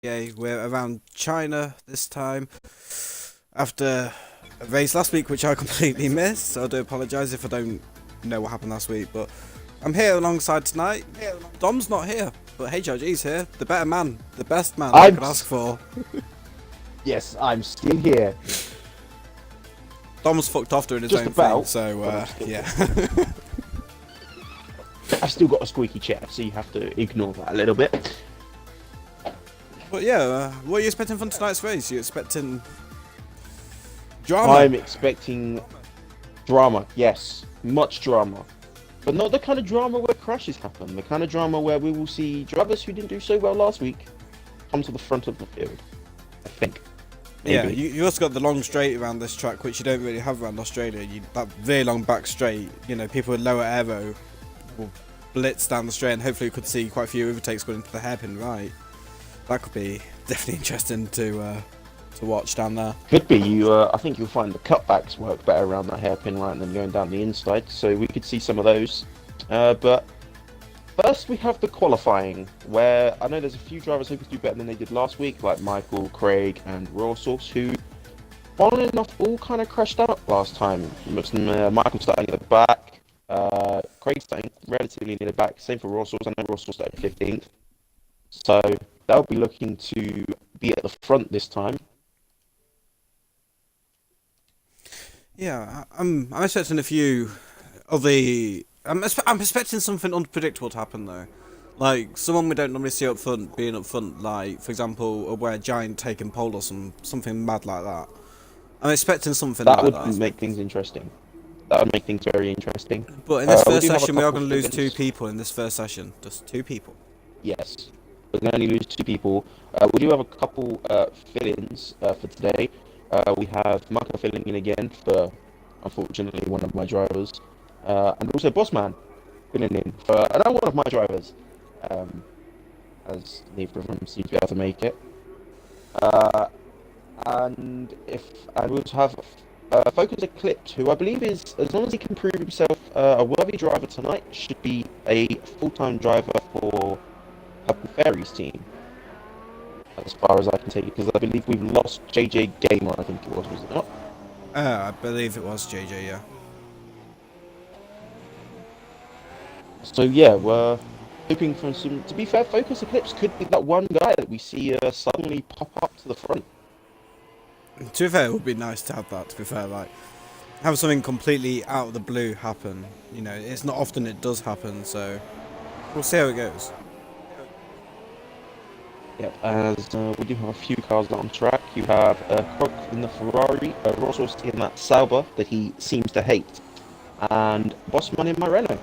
Yeah, we're around China this time after a race last week, which I completely missed. So I do apologise if I don't know what happened last week. But I'm here alongside tonight. Dom's not here, but HRG's here. The better man, the best man I I'm could ask for. yes, I'm still here. Dom's fucked off doing his Just own thing, about, so but I'm still yeah. I've still got a squeaky chair, so you have to ignore that a little bit. But yeah, what are you expecting from tonight's race? You expecting drama? I'm expecting drama, yes, much drama. But not the kind of drama where crashes happen, the kind of drama where we will see drivers who didn't do so well last week come to the front of the field, I think. Maybe. Yeah, you also got the long straight around this track, which you don't really have around Australia. That very long back straight, people with lower aero will blitz down the straight, and hopefully you could see quite a few overtakes going into the hairpin right. That could be definitely interesting to watch down there. Could be. I think you'll find the cutbacks work better around that hairpin right than going down the inside, so we could see some of those. But first we have the qualifying, where I know there's a few drivers who could do better than they did last week, like Michael, Craig, and Raw Source, who, funnily enough, all kind of crashed out last time. Michael starting at the back, Craig starting relatively near the back, same for Raw Source. I know Raw Source started 15th, so they'll be looking to be at the front this time. Yeah, I'm expecting a few of the. I'm expecting something unpredictable to happen though, like someone we don't normally see up front being up front, like for example, where Giant taking pole or something mad like that. I'm expecting something That like would that. make things interesting. That would make things very interesting. But in this We first do have a session, we are couple going to lose two fill-ins. people in this first session. Just two people. Yes, we're going to only lose two people. We do have a couple fill-ins for today. We have Marco filling in again for, unfortunately, one of my drivers. And also Bossman filling in for another one of my drivers. As neither of them seem to be able to make it. And we also have Focus Eclipse, who I believe is, as long as he can prove himself a worthy driver tonight, should be a full-time driver for Purple Fairies team, as far as I can take it, because I believe we've lost JJ Gamer, I think it was it not? I believe it was JJ. Yeah. So yeah, we're hoping for some. To be fair, Focus Eclipse could be that one guy that we see suddenly pop up to the front. To be fair, it would be nice to have that. To be fair, like have something completely out of the blue happen. It's not often it does happen, so we'll see how it goes. Yep, as we do have a few cars on track. You have Croc in the Ferrari, Rossos in that Sauber that he seems to hate, and Bossman in my Renault.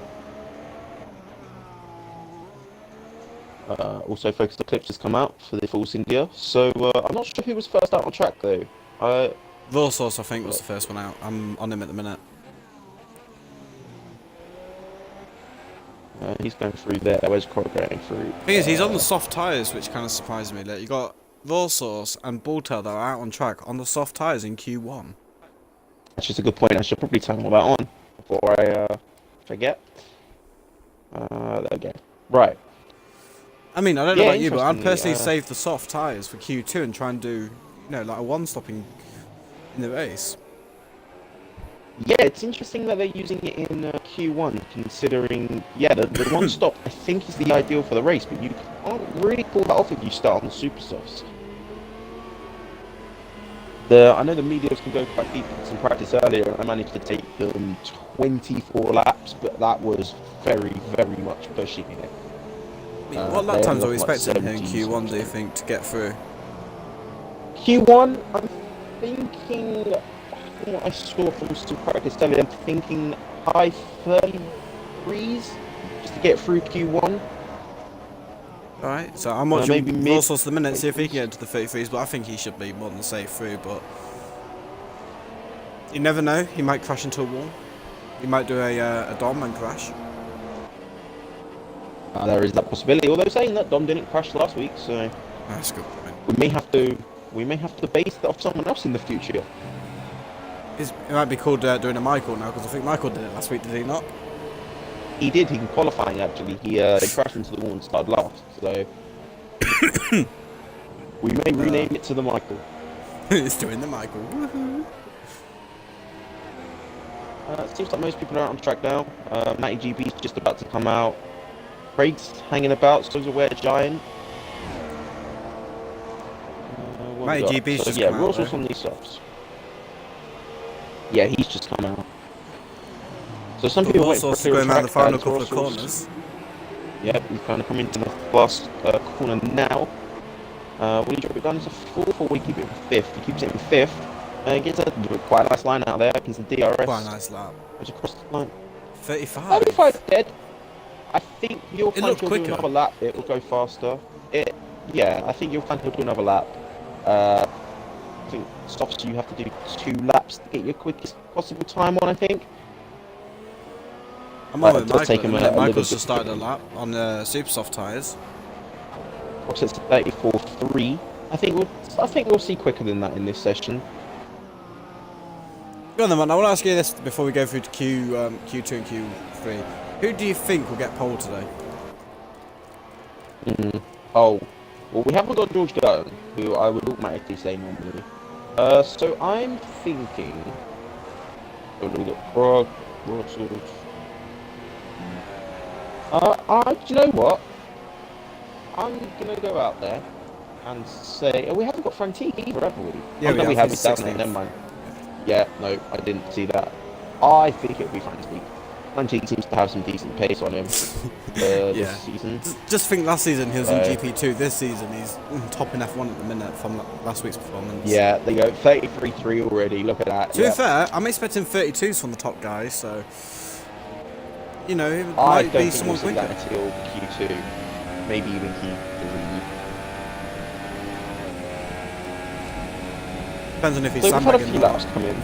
Also, Focus Eclipse has come out for the Force India, so I'm not sure who was first out on track though. Vorsos, I think, was the first one out. I'm on him at the minute. He's going through there. Where's Croc going through? Thing is, he's on the soft tyres, which kind of surprised me. Like, you got Vorsos and Bulltail that are out on track on the soft tyres in Q1. That's just a good point. I should probably turn all that on before I forget. There we go. Right. I mean, I don't know Yeah, about you, but I'd interestingly, personally save the soft tyres for Q2 and try and do, like a one-stopping in the race. Yeah, it's interesting that they're using it in Q1, considering, yeah, the one stop I think is the ideal for the race, but you can't really pull that off if you start on the super softs. I know the mediums can go quite deep in some practice earlier, and I managed to take them 24 laps, but that was very, very much pushing it. I mean, what lap they times are ended we up, like, expecting here in 17, Q1, do you think, to get through? Q1, I'm thinking, from what I saw from some practice earlier, I'm thinking high 30s just to get through Q1. Alright, so I'm watching Maybe mid- Vorsos the minute, see if he can get into the 33s, but I think he should be more than safe through, but you never know, he might crash into a wall. He might do a Dom and crash. There is that possibility. Although saying that, Dom didn't crash last week, so That's a good point. we may have to base that off someone else in the future. It might be called doing a Michael now, because I think Michael did it last week, did he not? He did. He can qualifying actually. He crashed into the wall and started last. So We may rename it to the Michael. It's doing the Michael. Woohoo. It seems like most people are out on track now. Matty GB's just about to come out. Craig's hanging about, so's Aware Giant. Matty GB's just yeah, come out, Ross was though. on these subs. Yeah, he's just come out. So some people wait for a Warsaw clear going around the track, final couple of Ross- corners. Yeah, he's kind of coming to the last corner now. Will he drop it down to fourth, or will he keep it in fifth? He keeps it in fifth. Gets a quite a nice line out there. He's the DRS. Quite a nice lap. Goes across the line. 35. 35 dead. I think you'll It find looked he'll do quicker. another lap. It will go faster. Yeah, I think you'll find he'll do another lap. I think softs you have to do 2 laps to get your quickest possible time on. I think. I'm on But with it does take Michael. him a little Michael's bit just started a to- lap on super soft tyres. Offsets to 34.3. I think we'll see quicker than that in this session. Go on then, man. I want to ask you this before we go through to Q2 and Q3. Who do you think will get pole today? Oh, well, we haven't got George Gunn, who I would automatically say normally. So I'm thinking. Oh, we've got Prague, Russell. Do you know what? I'm gonna go out there and say, we haven't got Frantique either, have we? Yeah, no, we we have. have. He's It's down there. 16th. Never mind. Yeah, no, I didn't see that. I think it'll be Frantique. Frantique seems to have some decent pace on him this season. Just think last season he was in Uh, GP2. This season he's top in F1 at the minute from last week's performance. Yeah, there you go. 33.3 already. Look at that. To be Yeah. fair, I'm expecting 32s from the top guys, so you know it I might don't be think someone we'll see quicker. that until Q2, maybe even Q3. Depends on if he's So we've had a sandbagging few or laps not. come in.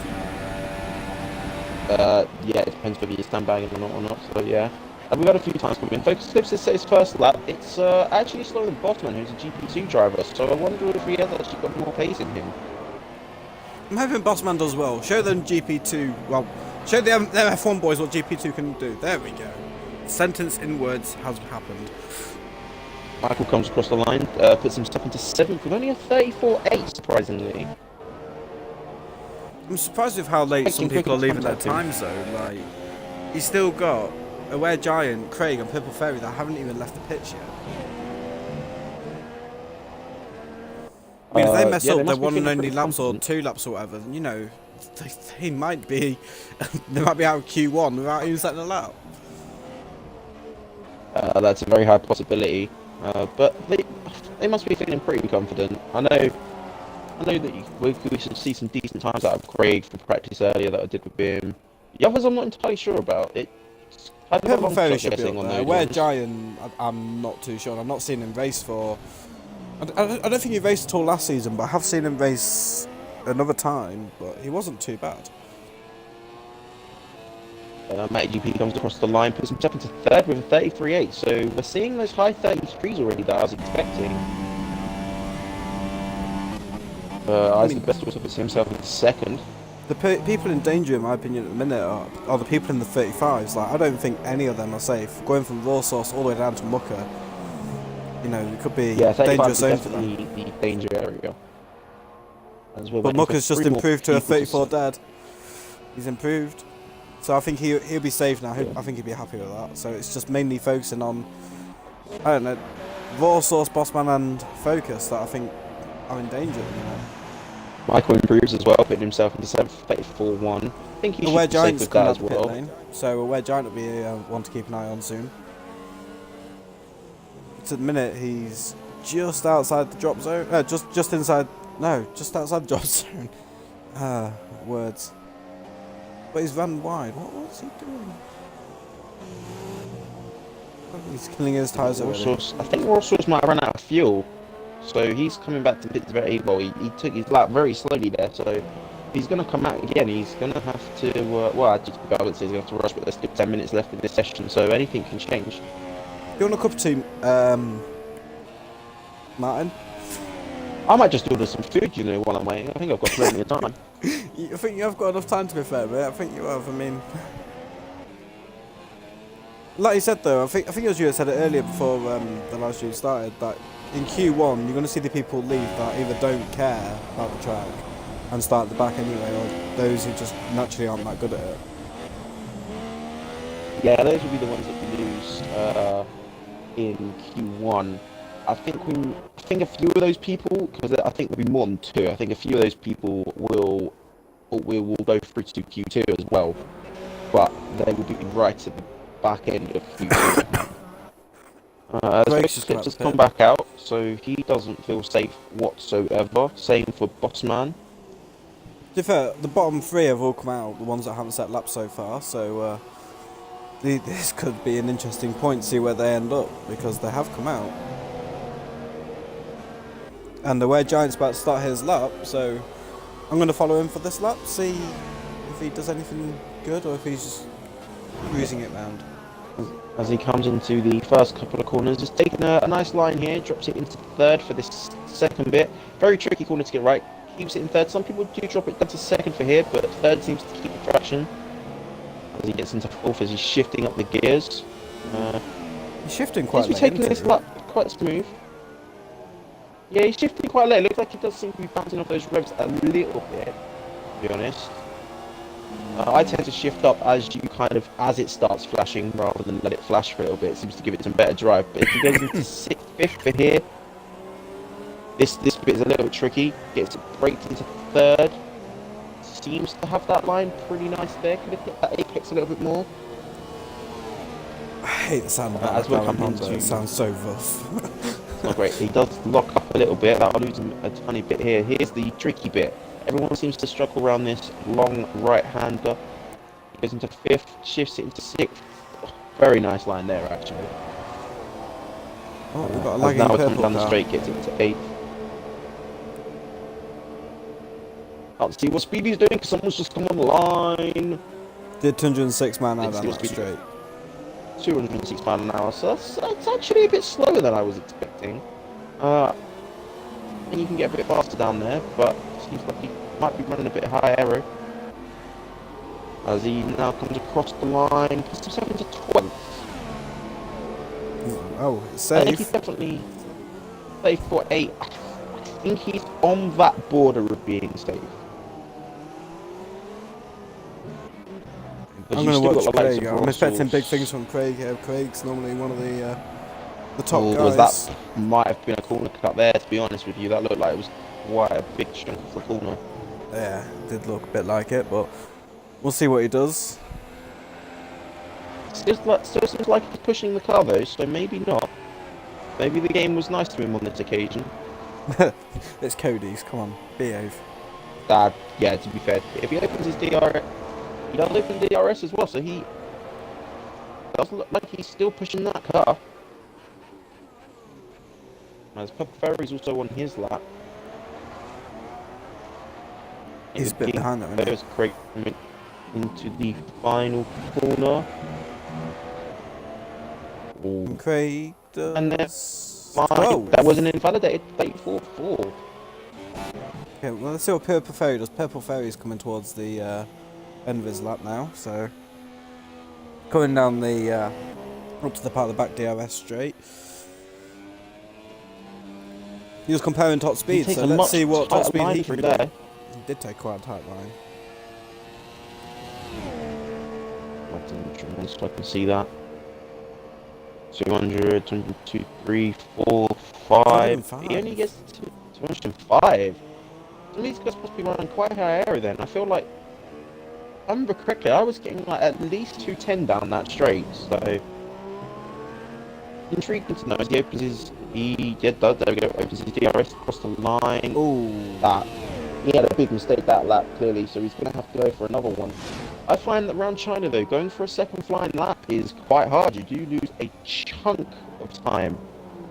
Yeah, it depends whether you're sandbagging or not. So yeah, and we've had a few times come in. Focus Clips is his first lap. It's actually slower than Botman, who's a GP2 driver. So I wonder if he has actually got more pace in him. I'm hoping Bossman does well. Show them GP2. Well, show them F1 boys what GP2 can do. There we go. Sentence in words has happened. Michael comes across the line, puts himself into 7th with only a 34.8, surprisingly. I'm surprised with how late some Making people are quick leaving their contact time zone. Like, he's still got Aware Giant, Craig, and Purple Fairy that haven't even left the pitch yet. I mean, if they mess yeah, they up their must be one and feeling only pretty laps or confident. 2 laps or whatever, then, you know, they might be they might be out of Q1 without even setting a lap. That's a very high possibility, but they must be feeling pretty confident. I know that we should see some decent times out of Craig from practice earlier that I did with him. The others I'm not entirely sure about. I don't Purple know Fairy what should be guessing up on there. those Aware ones. Giant, I'm not too sure. I've not seen him race for. I don't think he raced at all last season, but I have seen him race another time. But he wasn't too bad. Matty GP comes across the line, puts himself into 3rd with a 33.8. So we're seeing those high 33s already that I was expecting. Isaac Best also puts himself into 2nd. The people in danger, in my opinion, at the minute are the people in the 35s. Like, I don't think any of them are safe. Going from raw sauce all the way down to mucker, you know, it could be Yeah, 35 dangerous is zone for them. definitely the danger area. As we're But waiting for mucker's just 3 more improved to a people 34 dead. He's improved. So I think he'll be safe now. Yeah. I think he'll be happy with that. So it's just mainly focusing on, I don't know, raw sauce, Bossman, and Focus that I think are in danger at the minute. Michael improves as well, putting himself into 7th, 34.1. I think he Aware should be safe Giant's with coming that out as the pit well. lane, so Aware Giant will be one to keep an eye on soon. At the minute, he's just outside the drop zone. Just inside. No, just outside the drop zone. Words. But he's run wide. What's he doing? He's killing his tyres already. I think Ross's might have run out of fuel, so he's coming back to pits very well. He took his lap very slowly there, so if he's going to come out again, he's going to have to. Well, I would say he's going to have to rush, but there's still 10 minutes left in this session, so anything can change. You want a cup of tea, Martin? I might just order some food, you know, while I'm waiting. I think I've got plenty of time. I think you have got enough time to be fair, mate. I think you have. I mean, like you said though, I think it was you that said it earlier before the live stream started that in Q1 you're going to see the people leave that either don't care about the track and start at the back anyway, or those who just naturally aren't that good at it. Yeah, those will be the ones that we lose in Q1. I think a few of those people, because I think there'll be more than two. I think a few of those people will go through to Q2 as well, but they will be right at the back end of Q2. Brakes just Clips has come back out, so he doesn't feel safe whatsoever. Same for Bossman. To be fair, the bottom three have all come out, the ones that haven't set laps so far, so this could be an interesting point to see where they end up, because they have come out. And the way Giant's about to start his lap, so I'm going to follow him for this lap, see if he does anything good or if he's just cruising it round. As he comes into the first couple of corners, just taking a nice line here, drops it into third for this second bit. Very tricky corner to get right, keeps it in third. Some people do drop it down to second for here, but third seems to keep the traction. As he gets into fourth, as he's shifting up the gears. He's shifting quite late, taking isn't this he? lap quite smooth. Yeah, he's shifting quite late. Looks like he does seem to be bouncing off those revs a little bit, to be honest. I tend to shift up as it starts flashing rather than let it flash for a little bit. It seems to give it some better drive. But if he goes into sixth, fifth for here, this bit is a little bit tricky. Gets it braked into third. Seems to have that line pretty nice there. Could have hit that apex a little bit more. I hate the sound of that. As we're coming Honda. into- It sounds so rough. Not great. He does lock up a little bit. That'll lose him a tiny bit here. Here's the tricky bit. Everyone seems to struggle around this long right-hander. He goes into fifth, shifts it into sixth. Very nice line there, actually. Oh, we've got a As lagging now we're coming purple down the car. straight, gets into eighth. Can't see what Speedy's doing because someone's just come on the line. Did 206 man out Let's that see lap what speed- straight. 206 miles an hour, so that's actually a bit slower than I was expecting. And you can get a bit faster down there, but seems like he might be running a bit high aero. As he now comes across the line, puts himself into 12th. Oh, it's I think he's safe. definitely safe for 8. I think he's on that border of being safe. Because I'm you've going to still watch got the likes Craig. of I'm expecting Russell. big things from Craig here. Craig's normally one of the top Was guys. that might have been a corner cut there, to be honest with you. That looked like it was quite a big chunk of the corner. Yeah, did look a bit like it, but we'll see what he does. Still seems like he's pushing the car though, so maybe not. Maybe the game was nice to him on this occasion. It's Cody's. Come on, behave. Yeah, to be fair, if he opens his DRS, he does open the DRS as well, so he does look like he's still pushing that car. As Purple Ferry's also on his lap. He's a bit behind that, isn't he? There's Craig coming into the final corner. Ooh. And Craig does. And Oh, that was an invalidated plate 4-4. okay, well, let's see what Purple Ferry does. Purple Ferry's coming towards the end of his lap now, so coming down the up to the part of the back DRS straight. He was comparing top speed, so let's see what top speed he can do. there. He did take quite a tight line. So I can see that. 200, 202, 3, 4, 5. 205. He only gets to 205. So these guys must be running quite high aero then. I feel like, if I remember correctly, I was getting like at least 210 down that straight. So intriguing to know as he opens his, there we go, opens his DRS across the line. Ooh. That he had a big mistake that lap clearly, so he's going to have to go for another one. I find that around China though, going for a second flying lap is quite hard. You do lose a chunk of time.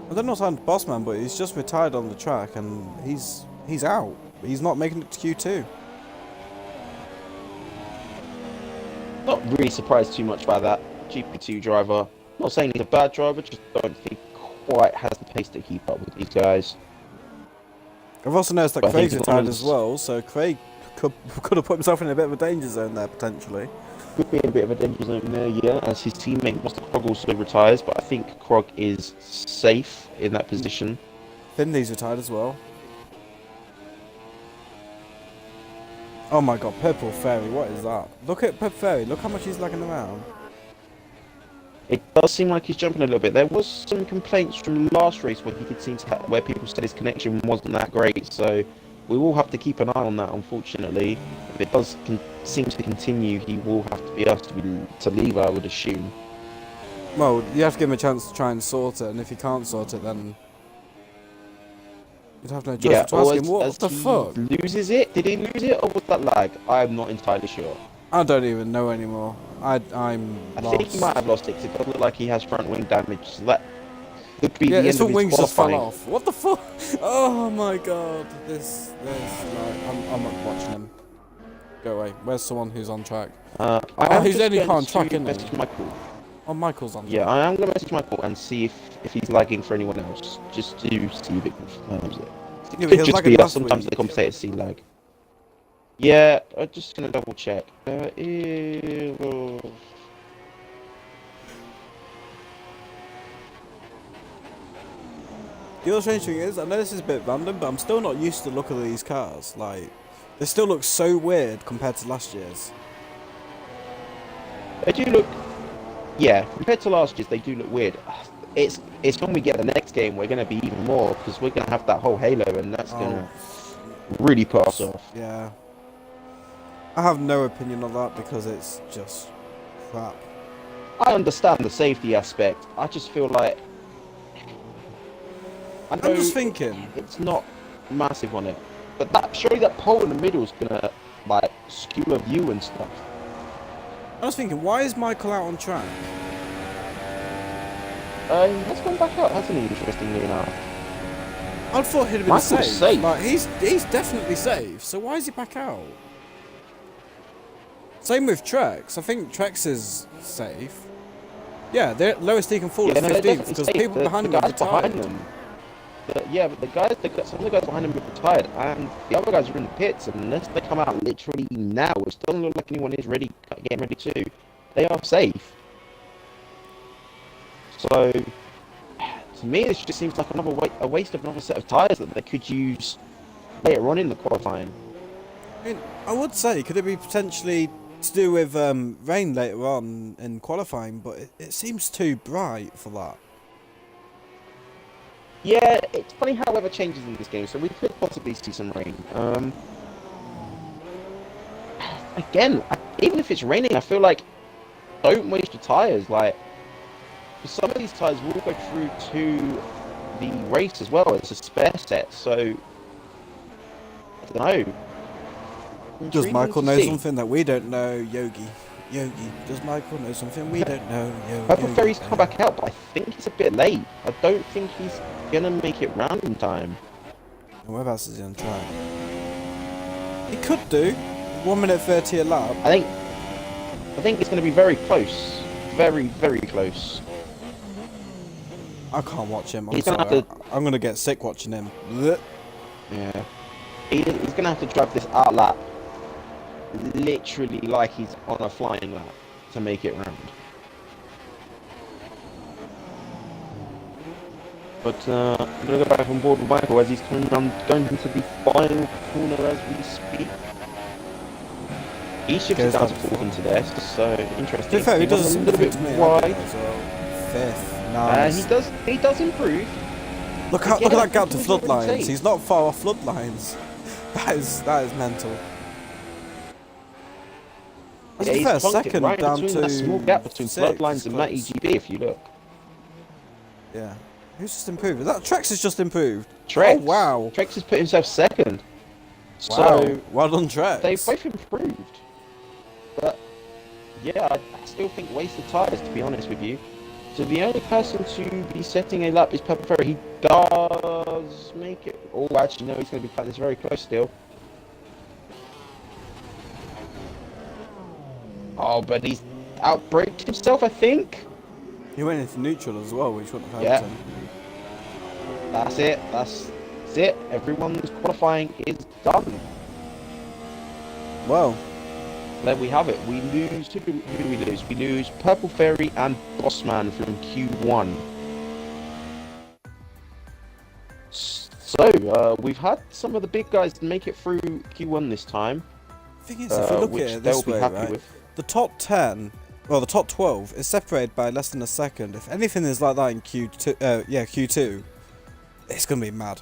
I don't know what's happened to Bossman, but he's just retired on the track and he's out. He's not making it to Q2. Not really surprised too much by that. GP2 driver. Not saying he's a bad driver, just don't think quite has the pace to keep up with these guys. I've also noticed that But I think Craig's as long retired as- as well, so Craig could have put himself in a bit of a danger zone there potentially. Could be a bit of a danger zone there, yeah, as his teammate Mr. Krog also retires, but I think Krog is safe in that position. Finley's retired as well. Oh my god, Purple Fairy, what is that? Look at Purple Fairy, look how much he's lagging around. It does seem like he's jumping a little bit. There was some complaints from last race where he could seem to where people said his connection wasn't that great. So we will have to keep an eye on that. Unfortunately, if it does seem to continue, he will have to be asked to leave, I would assume. Well, you have to give him a chance to try and sort it, and if he can't sort it, then you'd have no choice but to ask him, what the fuck? Loses it? Did he lose it, or was that lag? I'm not entirely sure. I don't even know anymore. I'm I lost. think he might have lost it, 'cause it does look like he has front wing damage. So that could be Yeah, the his end of front wings his just fell qualifying. off. What the fuck? Oh my god. I'm not watching him. Go away. Where's someone who's on track? He's only on track, isn't he? Message Michael. Oh, Michael's on track. Yeah, I am going to message Michael and see if he's lagging for anyone else, just to see if it confirms it. Yeah, but It he could was just lagging be us. last Sometimes week. the commentators see lag. Yeah, I'm just going to double check. The other strange thing is, I know this is a bit random, but I'm still not used to the look of these cars. Like, they still look so weird compared to last year's. They do look, yeah, compared to last year's, they do look weird. It's when we get the next game, we're going to be even more, because we're going to have that whole halo, and that's going to really put us off. Yeah. I have no opinion on that because it's just crap. I understand the safety aspect. I just feel like I'm just thinking. it's not massive on it, but surely that pole in the middle is gonna like skew a view and stuff. I was thinking, why is Michael out on track? Let's go back out, hasn't he? Interestingly enough, I thought he'd have been Michael's safe. Like, he's definitely safe. So why is he back out? Same with Trex. I think Trex is safe. Yeah, the lowest he can fall is they're 15th definitely because safe. people behind him are guys behind retired. them. Some of the guys behind them are retired, and the other guys are in the pits. And unless they come out literally now, which doesn't look like anyone is getting ready to, they are safe. So, to me, this just seems like a waste of another set of tyres that they could use later on in the qualifying. I mean, I would say, could it be potentially to do with rain later on in qualifying, but it seems too bright for that. Yeah, it's funny how weather changes in this game, so we could possibly see some rain. Again, even if it's raining, I feel like don't waste your tyres. Like, some of these tyres will go through to the race as well as a spare set, so I don't know. Does Intriguing Michael to know see. something that we don't know, Yogi? Yogi, does Michael know something we don't know, Purple Yogi? Fairy's come back out, but I think he's a bit late. I don't think he's gonna make it round in time. And whereabouts is he on track? He could do 1 minute 30 a lap. I think it's gonna be very close. Very, very close. I can't watch him. I'm He's gonna sorry. have I'm gonna get sick watching him. Blech. Yeah. He's gonna have to drive this out lap literally like he's on a flying lap to make it round. But I'm gonna go back on board with Michael as he's going into the final corner as we speak. He shifted Goes down up to fourth into there, so To interesting. be fair, he He was does a little bit to me wide. as well. Fifth. Nice. He does improve. Look at Again, that gap to he was already flood lines. safe. He's not far off flood lines. That is mental. That's Yeah, the he's first plunked it second right down between to that small gap between sixth, Bloodlines and Matt close. EGB, if you look. Yeah. Who's just improved? That Trex has just improved. Trex. Oh, wow. Trex has put himself second. Wow. So Well done, Trex. they both improved. But yeah, I still think wasted tyres, to be honest with you. So the only person to be setting a lap is Purple Fairy. He does make it. Oh, actually, no, he's going to be playing this very close still. Oh, but he's outbraked himself, I think. He went into neutral as well, which wouldn't have Yeah. helped him. That's it. That's it. Everyone's qualifying is done. Well, There we have it. We lose. Who do we lose? We lose Purple Fairy and Bossman from Q1. So, we've had some of the big guys make it through Q1 this time, Thing is, if you look at which it they'll this be way, happy right, with. the top 10, well, the top 12 is separated by less than a second. If anything is like that in Q2, it's gonna be mad.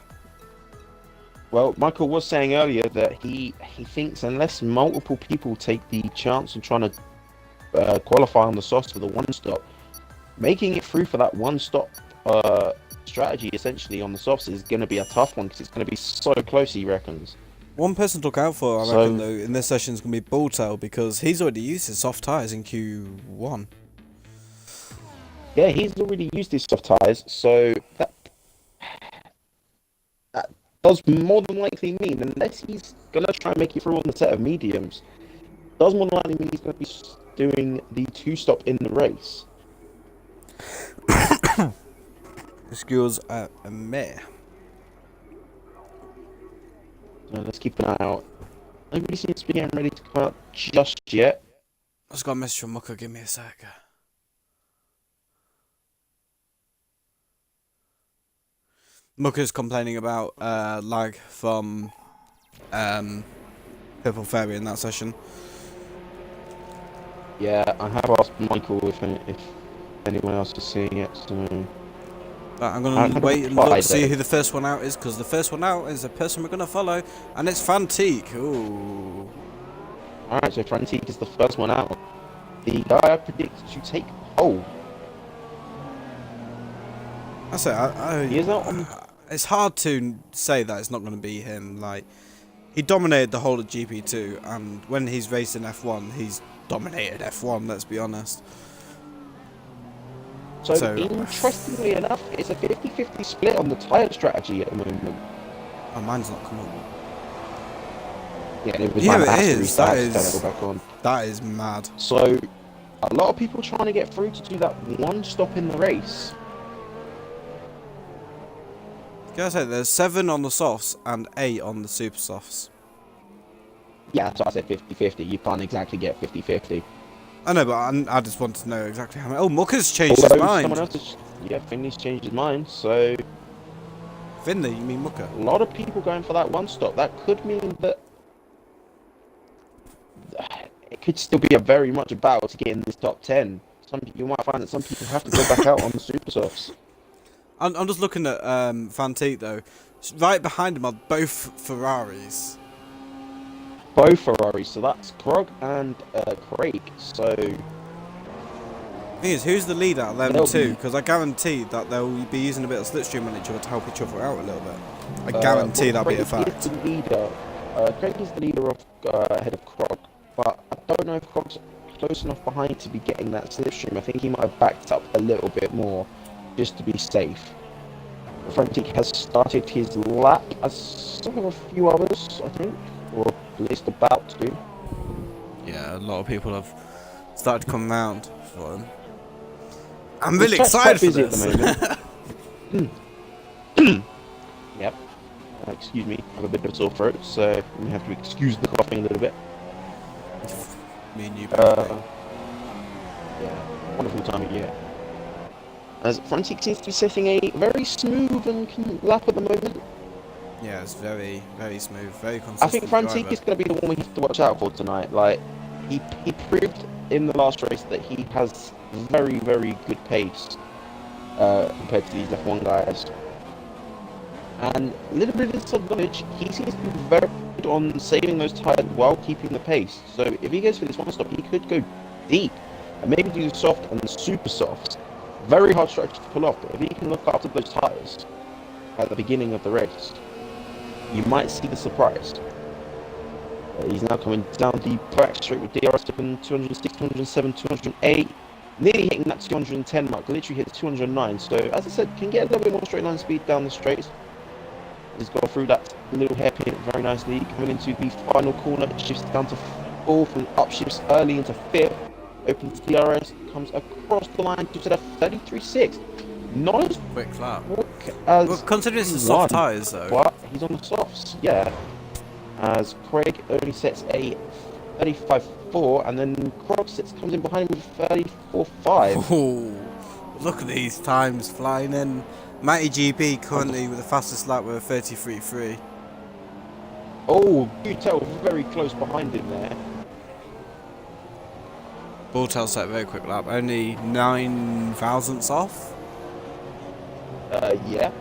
Well, Michael was saying earlier that he thinks unless multiple people take the chance of trying to qualify on the sauce for the one stop, making it through for that one stop strategy essentially on the softs is going to be a tough one because it's going to be so close, he reckons. One person to look out for, I reckon, though, in this session is going to be Bulltail because he's already used his soft tyres in Q1. Yeah, he's already used his soft tyres, so that does more than likely mean, unless he's going to try and make it through on the set of mediums, does more than likely mean he's going to be doing the two-stop in the race. Excuse me. So let's keep an eye out. Nobody seems to be getting ready to come out just yet. I just got a message from Mucker, give me a sec. Mucker's complaining about lag from Purple Fairy in that session. Yeah, I have asked Michael if anyone else is seeing it, so... Right, I'm going to wait and look, see who the first one out is, because the first one out is the person we're going to follow, and it's Fantique. Ooh. Alright, so Fantique is the first one out. The guy I predict to take pole. That's it. He is out on... It's hard to say that it's not going to be him. Like, he dominated the whole of GP2, and when he's raced in F1, he's dominated F1, let's be honest. So interestingly enough, it's a 50-50 split on the tyre strategy at the moment. Oh, mine's not come up. Yeah, it was Yeah, my it is. Go That is mad. So, a lot of people trying to get through to do that one stop in the race. Can I say, there's 7 on the softs and 8 on the super softs. Yeah, that's why I said 50-50. You can't exactly get 50-50. I know, but I just want to know exactly how many. Oh, Mucker's changed his mind. Someone else has, yeah, Finley's changed his mind, so... Finley, you mean Mucker? A lot of people going for that one stop. That could mean that... It could still be a very much a battle to get in this top 10. You might find that some people have to go back out on the super softs. I'm just looking at Fantique, though. Right behind him are both Ferraris. Both Ferraris, so that's Krog and Craig. So, Thing is, who's the lead out of them two? Because I guarantee that they'll be using a bit of slipstream on each other to help each other out a little bit. I guarantee that'll be a fact. Is the leader. Craig is the leader of ahead of Krog, but I don't know if Krog's close enough behind to be getting that slipstream. I think he might have backed up a little bit more just to be safe. Frantic has started his lap, as so have a few others, I think, or at least about to. Yeah, a lot of people have started to come round for him. I'm really excited for this. At the moment. Yep. Excuse me, I have a bit of a sore throat, so we have to excuse the coughing a little bit. Me and you. Yeah, wonderful time of year. As Frantic seems to be setting a very smooth and lap at the moment. Yeah, it's very, very smooth, very consistent. I think Frantic is going to be the one we have to watch out for tonight. Like, he proved in the last race that he has very, very good pace compared to these F1 guys. And a little bit of disadvantage, he seems to be very good on saving those tyres while keeping the pace. So if he goes for this one stop, he could go deep and maybe do the soft and the super softs. Very hard strategy to pull off, but if he can look after those tyres at the beginning of the race, you might see the surprise. He's now coming down the back straight with DRS tipping 206, 207, 208, nearly hitting that 210 mark, literally hit 209. So as I said, can get a little bit more straight line speed down the straights. He's got through that little hairpin very nicely. Coming into the final corner, it shifts down to 4th and upshifts early into 5th. Opens DRS, comes across the line to set a 33.6. Not as quick lap. As well, considering it's the soft tyres though. But he's on the softs, yeah. As Craig only sets a 35.4, and then Krog comes in behind him with 34.5. Oh, look at these times flying in. Matty GB currently with the fastest lap with a 33.3. Oh, Butel very close behind him there. Bulltail set a very quick lap, only 9 thousandths off. Yeah.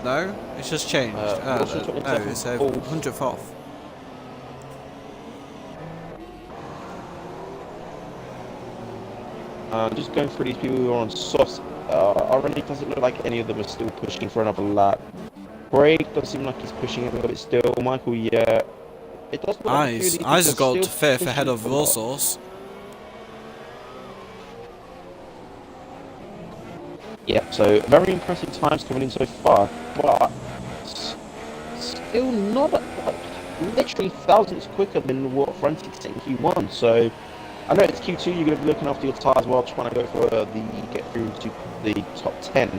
No, it's just changed. No, it's a 100th off. Just going through these people who are on softs. Already doesn't look like any of them are still pushing for another lap. Craig does seem like he's pushing a little bit still. Michael, yeah. It does look like Eyes has got to 5th ahead of Raw Source. Yeah, so very impressive times coming in so far, but still not like, literally thousands quicker than what Frantic's in Q1. So I know it's Q2, you're going to be looking after your tyres while trying to go for get through to the top 10.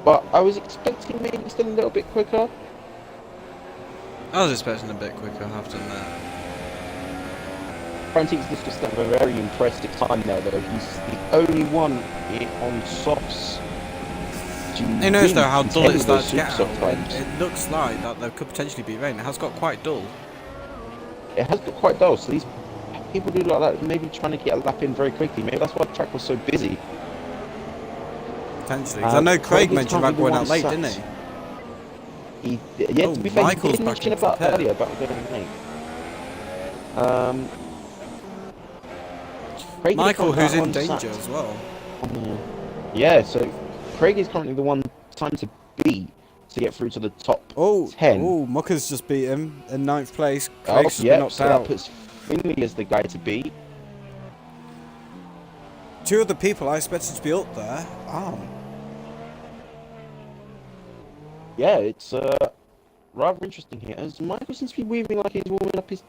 But I was expecting maybe still a little bit quicker. I was expecting a bit quicker, I have to admit. Frantic's just had a very impressive time there, though. He's the only one on softs. He knows though how dull it's started to get out. Times. It looks like that there could potentially be rain. It has got quite dull. It has got quite dull, so these people do like that, maybe trying to get a lap in very quickly. Maybe that's why the track was so busy. Potentially. Because I know Craig mentioned about going out late, didn't he? Yeah, to be fair, he Michael's did back mention in about the pit. earlier about going late. Craig Michael, who's in danger danger as well. Yeah, so Craig is currently the one time to beat to get through to the top 10. Oh, Mucker's just beat him in 9th place. Oh, Craig's just been yeah, knocked so out. that puts Finley as the guy to beat. 2 of the people I expected to be up there aren't. Yeah, it's rather interesting here. As Michael seems to be weaving like he's warming up his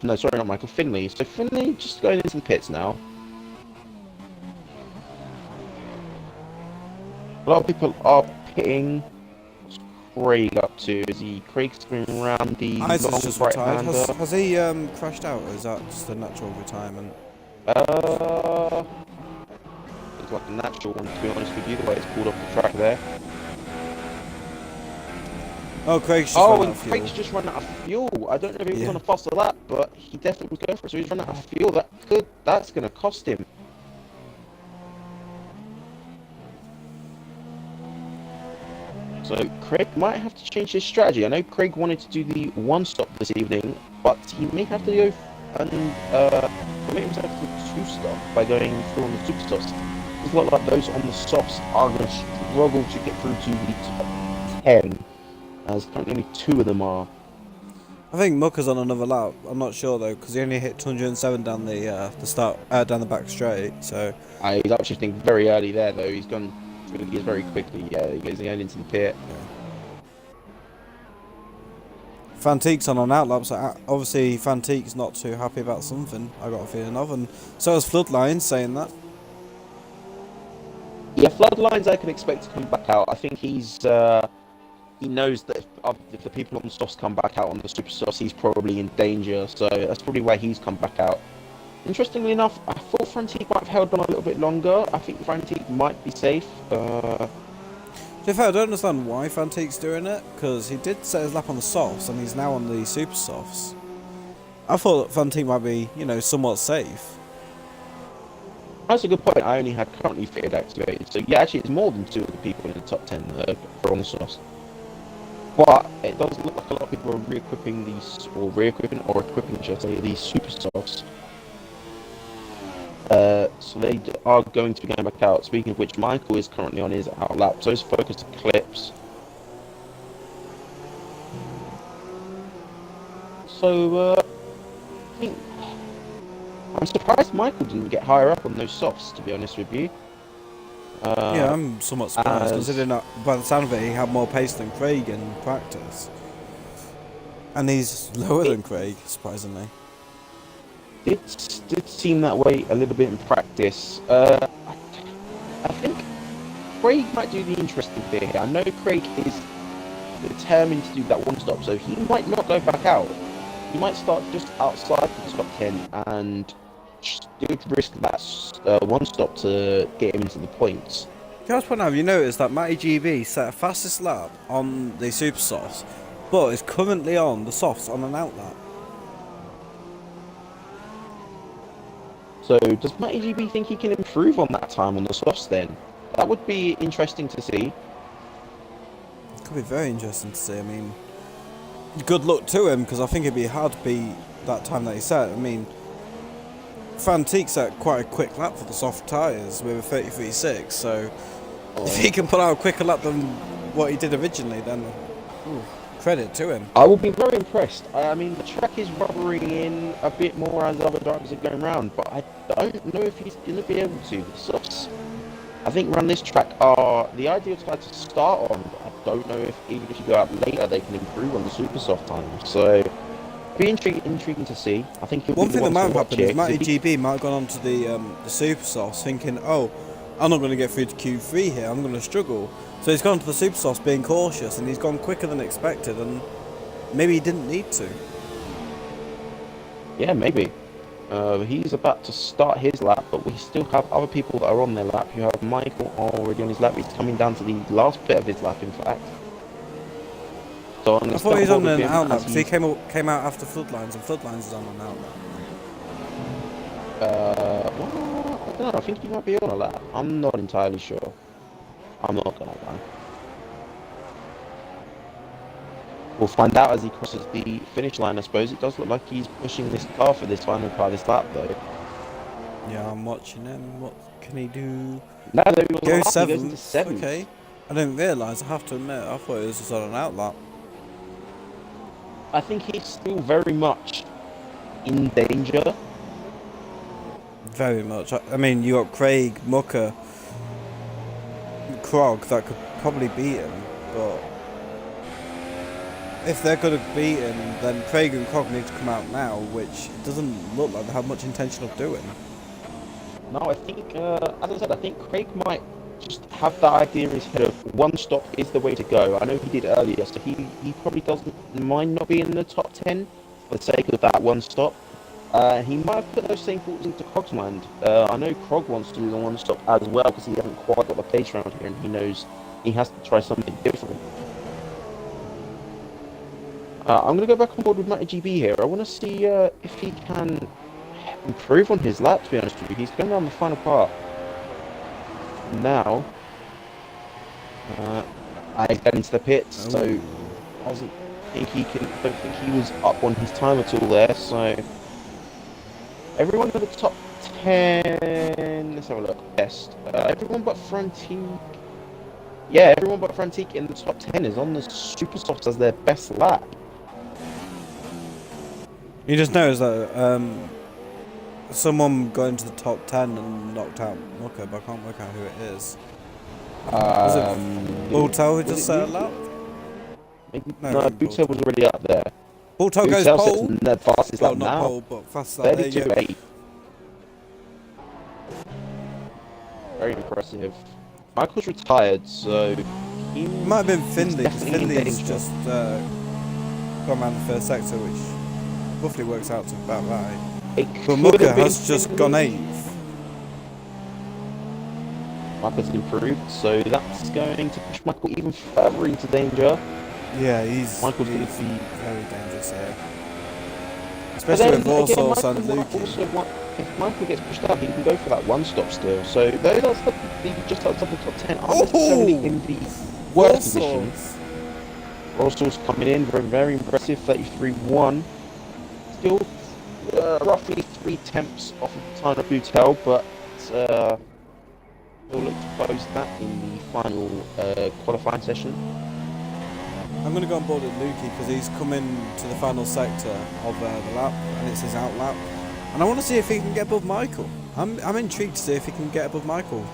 no, sorry, not Michael, Finley. So Finley just going into the pits now. A lot of people are pitting. What's Craig up to? Is he Craig's going around the Isaac's just retired. right-hander? Has he crashed out, or is that just a natural retirement? It's like a natural one, to be honest with you, the way it's pulled off the track there. Oh, Craig's just run out and of fuel. Craig's just run out of fuel. I don't know if he was Yeah. on a faster lap, but he definitely was going for it, so he's run out of fuel. That's going to cost him. So Craig might have to change his strategy. I know Craig wanted to do the one stop this evening, but he may have to go and commit himself to the 2 stop by going through on the super softs. It's not like those on the softs are going to struggle to get through to the top 10, as currently only 2 of them are. I think Mucker's on another lap. I'm not sure though, because he only hit 207 down down the back straight. So He's actually thinking very early there though. He's gone through the gears very quickly. Yeah, he goes again into the pit. Fantique's on an outlap, so obviously Fantique's not too happy about something. I got a feeling of, and so is Floodlines saying that. Yeah, Floodlines I can expect to come back out. I think he knows that if the people on the softs come back out on the super softs, he's probably in danger. So that's probably why he's come back out. Interestingly enough, I thought Frantique might have held on a little bit longer. I think Frantique might be safe. To be fair, I don't understand why Fantique's doing it, because he did set his lap on the softs, and he's now on the super softs. I thought Fantique might be, somewhat safe. That's a good point. I only had currently fitted activated. So yeah, actually it's more than 2 of the people in the top 10 that are on the softs. But it does look like a lot of people are re-equipping these, or equipping, should I say, these super softs. So they are going to be going back out. Speaking of which, Michael is currently on his out lap, so his focus clips. So I think I'm surprised Michael didn't get higher up on those softs, to be honest with you. Yeah, I'm somewhat surprised, considering that by the sound of it, he had more pace than Craig in practice. And he's lower than Craig, surprisingly. It did seem that way a little bit in practice. I think Craig might do the interesting bit here. I know Craig is determined to do that one stop, so he might not go back out. He might start just outside the top 10 and still risk that one stop to get him into the points. Can I just point out, have you noticed that Matty GB set a fastest lap on the super softs, but is currently on the softs on an out lap? So does Matty GB think he can improve on that time on the softs then? That would be interesting to see. It could be very interesting to see. I mean, good luck to him, because I think it'd be hard to beat that time that he set. I mean, Fantique set quite a quick lap for the soft tyres with a 33.6, so if he can put out a quicker lap than what he did originally, then credit to him. I will be very impressed. I mean, the track is rubbering in a bit more as other drivers are going around, but I don't know if he's going to be able to. The softs, I think, around this track are the ideal tyre to start on, but I don't know if even if you go out later, they can improve on the super soft time. So, be intriguing to see. I think one thing that might have happened is Matty GB might have gone on to the super softs thinking, oh, I'm not going to get through to Q3 here, I'm going to struggle. So he's gone to the super softs being cautious, and he's gone quicker than expected, and maybe he didn't need to. Yeah, maybe. He's about to start his lap, but we still have other people that are on their lap. You have Michael already on his lap. He's coming down to the last bit of his lap, in fact. So I thought he was on an out lap, because he came out after Floodlines, and Floodlines is on an out lap. Well, I don't know. I think he might be on a lap. I'm not entirely sure. I'm not gonna lie. We'll find out as he crosses the finish line, I suppose. It does look like he's pushing this car for this final part of this lap, though. Yeah, I'm watching him. What can he do? No, there he Go goes into 7th. seventh. Okay. I didn't realise, I have to admit, I thought it was just on an out lap. I think he's still very much in danger. Very much. I mean, you got Craig, Mucker, Krog that could probably beat him, but if they're going to beat him, then Craig and Krog need to come out now, which it doesn't look like they have much intention of doing. No, I think, as I said, I think Craig might just have that idea in his head of one stop is the way to go. I know he did earlier, so he probably doesn't mind not being in the top 10 for the sake of that one stop. He might have put those same thoughts into Krog's mind. I know Krog wants to do the one stop as well because he hasn't quite got the pace around here and he knows he has to try something different. I'm going to go back on board with Matty GB here. I want to see if he can improve on his lap, to be honest with you. He's going down the final part. Now, I get into the pits, so I don't think he was up on his time at all there, so everyone in the top 10, let's have a look, best, everyone but Frantique, yeah, everyone but Frantique in the top 10 is on the super softs as their best lap. You just noticed that someone got into the top 10 and knocked out Mucker, but I can't work out who it is. Was it Bultel who just set a lap? No, Bultel was already up there. Bultel goes pole. The fastest lap not now. pole, but fastest lap. 32.8. Very impressive. Michael's retired, so he might have been Finley, because definitely in Finley's danger. just gone around the first sector, which roughly works out to about right. But Mucker has just gone 8th. Michael's improved, so that's going to push Michael even further into danger. Yeah, he's Michael's very going to be... dangerous here. Especially with Warsaw and Lukey. If Michael gets pushed out, he can go for that one stop still. So those are just outside the top 10 aren't necessarily in the worst positions. Warsaw's coming in, very, very impressive, 33.1. Still roughly 3 tenths off of the time of Butel, but we'll look to close that in the final qualifying session. I'm going to go on board with Lukey because he's coming to the final sector of the lap, and it's his out lap. And I want to see if he can get above Michael. I'm intrigued to see if he can get above Michael.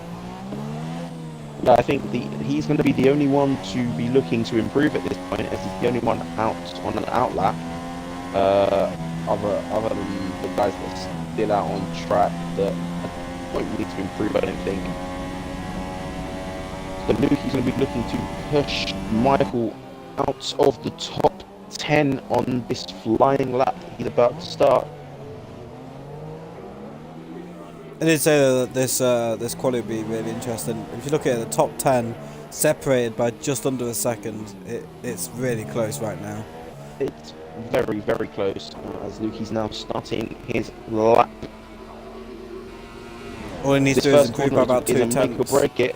Yeah, I think he's going to be the only one to be looking to improve at this point, as he's the only one out on an out lap. Other than the guys that are still out on track that won't need to improve, I don't think. So Lukey's going to be looking to push Michael out of the top 10 on this flying lap he's about to start. I did say that this quality would be really interesting. If you look at it, the top 10 separated by just under a second, it's really close right now. It's very, very close as Luki's now starting his lap. All he needs to do is improve by about 2 make or tenths. break it.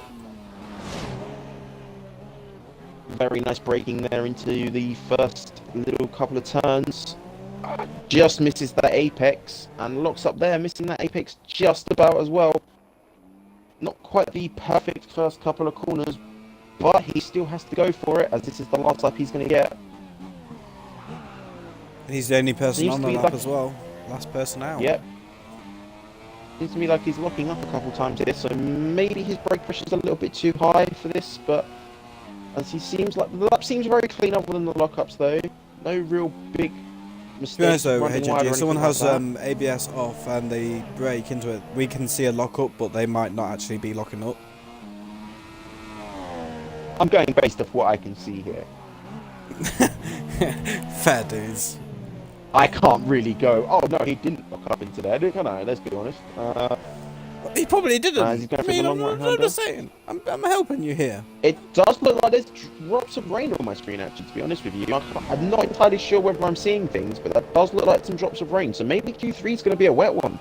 Very nice braking there into the first little couple of turns. Just misses that apex and locks up there, missing that apex just about as well. Not quite the perfect first couple of corners, but he still has to go for it as this is the last lap he's going to get. He's the only person Seems on to the be lap like- as well. Last person out. Yep. Seems to me like he's locking up a couple times here, so maybe his brake pressure's a little bit too high for this, but as he seems like the lap seems very clean other than the lockups though. No real big To be mistakes. honest though, running wide or HG, if anything someone like has that. ABS off and they brake into it, we can see a lock up, but they might not actually be locking up. I'm going based off what I can see here. Fair dues. I can't really go, oh no, he didn't lock up into there, can I? Let's be honest. He probably didn't. he's going I for the mean, long I'm right-hander. just saying. I'm helping you here. It does look like there's drops of rain on my screen, actually, to be honest with you. I'm not entirely sure whether I'm seeing things, but that does look like some drops of rain. So maybe Q3 is going to be a wet one.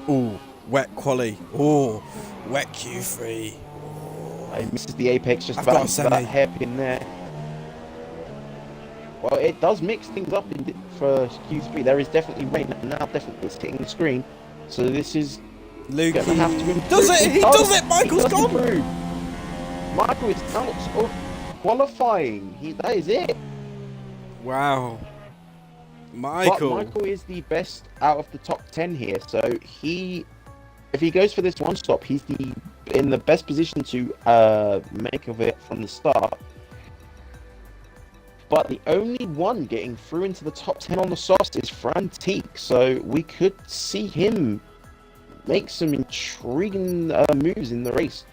Ooh, wet quali. Ooh, wet Q3. He misses the apex just I've got about a into semi. that hairpin there. Well, it does mix things up for Q3. There is definitely rain, and now definitely it's hitting the screen. So this is Luke, going to have to improve. does it? He does it! Michael's He does gone! improve. Michael is out of qualifying. That is it. Wow. But Michael. Michael is the best out of the top 10 here. So if he goes for this one stop, he's in the best position to make of it from the start. But the only one getting through into the top 10 on the softs is Frantique. So we could see him make some intriguing moves in the race.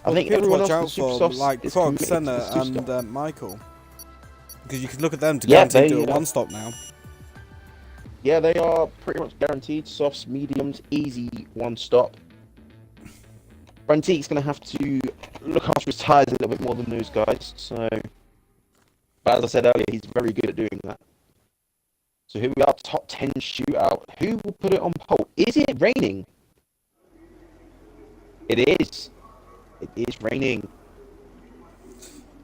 I think people everyone watch out else with for super softs like is Krog, committed to Senna, the super and soft. Michael, because you could look at them to Yeah, guarantee they, do a one stop now. Yeah, they are pretty much guaranteed softs, mediums, easy one stop. Frantique's going to have to look after his tyres a little bit more than those guys. So, but as I said earlier, he's very good at doing that. So here we are, top 10 shootout. Who will put it on pole? Is it raining? It is. It is raining.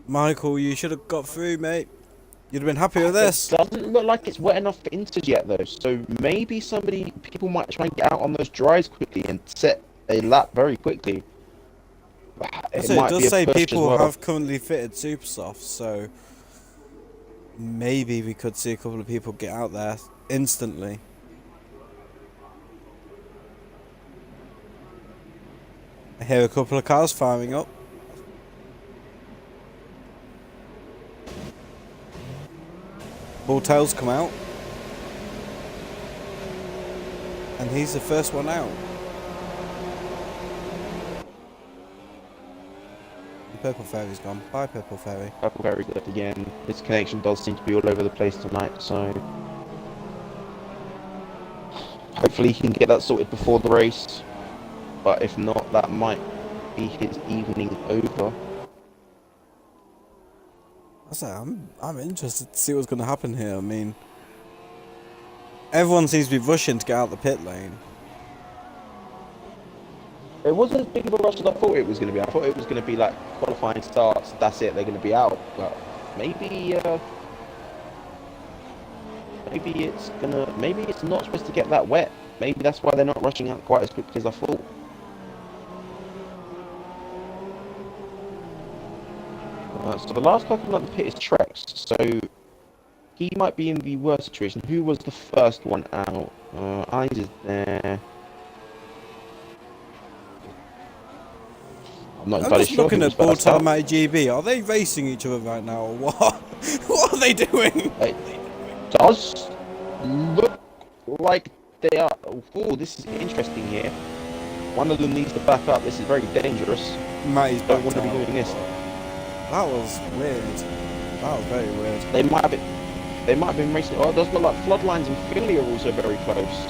Michael, you should have got through, mate. You'd have been happy with this. It doesn't look like it's wet enough for inters yet, though. So maybe people might try and get out on those dries quickly and set a lap very quickly. So it does say people well. have currently fitted super softs, so maybe we could see a couple of people get out there instantly. I hear a couple of cars firing up. Bulltails come out. And he's the first one out. The Purple Fairy's gone. Bye, Purple Fairy. Purple Fairy's left again. His connection does seem to be all over the place tonight, so hopefully he can get that sorted before the race. But if not, that might be his evening over. I say I'm interested to see what's going to happen here. I mean, everyone seems to be rushing to get out the pit lane. It wasn't as big of a rush as I thought it was going to be. I thought it was going to be like qualifying starts, that's it, they're going to be out. But maybe it's not supposed to get that wet. Maybe that's why they're not rushing out quite as quickly as I thought. So the last car coming out the pit is Trex. So he might be in the worst situation. Who was the first one out? Eyes is there. I'm not I'm entirely just sure. looking who at was first out. Bulltail GB. Are they racing each other right now, or what? What are they doing? It does look like they are. Oh, this is interesting here. One of them needs to back up. This is very dangerous. Matty's Don't back want to be out. doing this. That was weird. That was very weird. They might have been racing. Oh, it does look like Floodlines and Philly are also very close.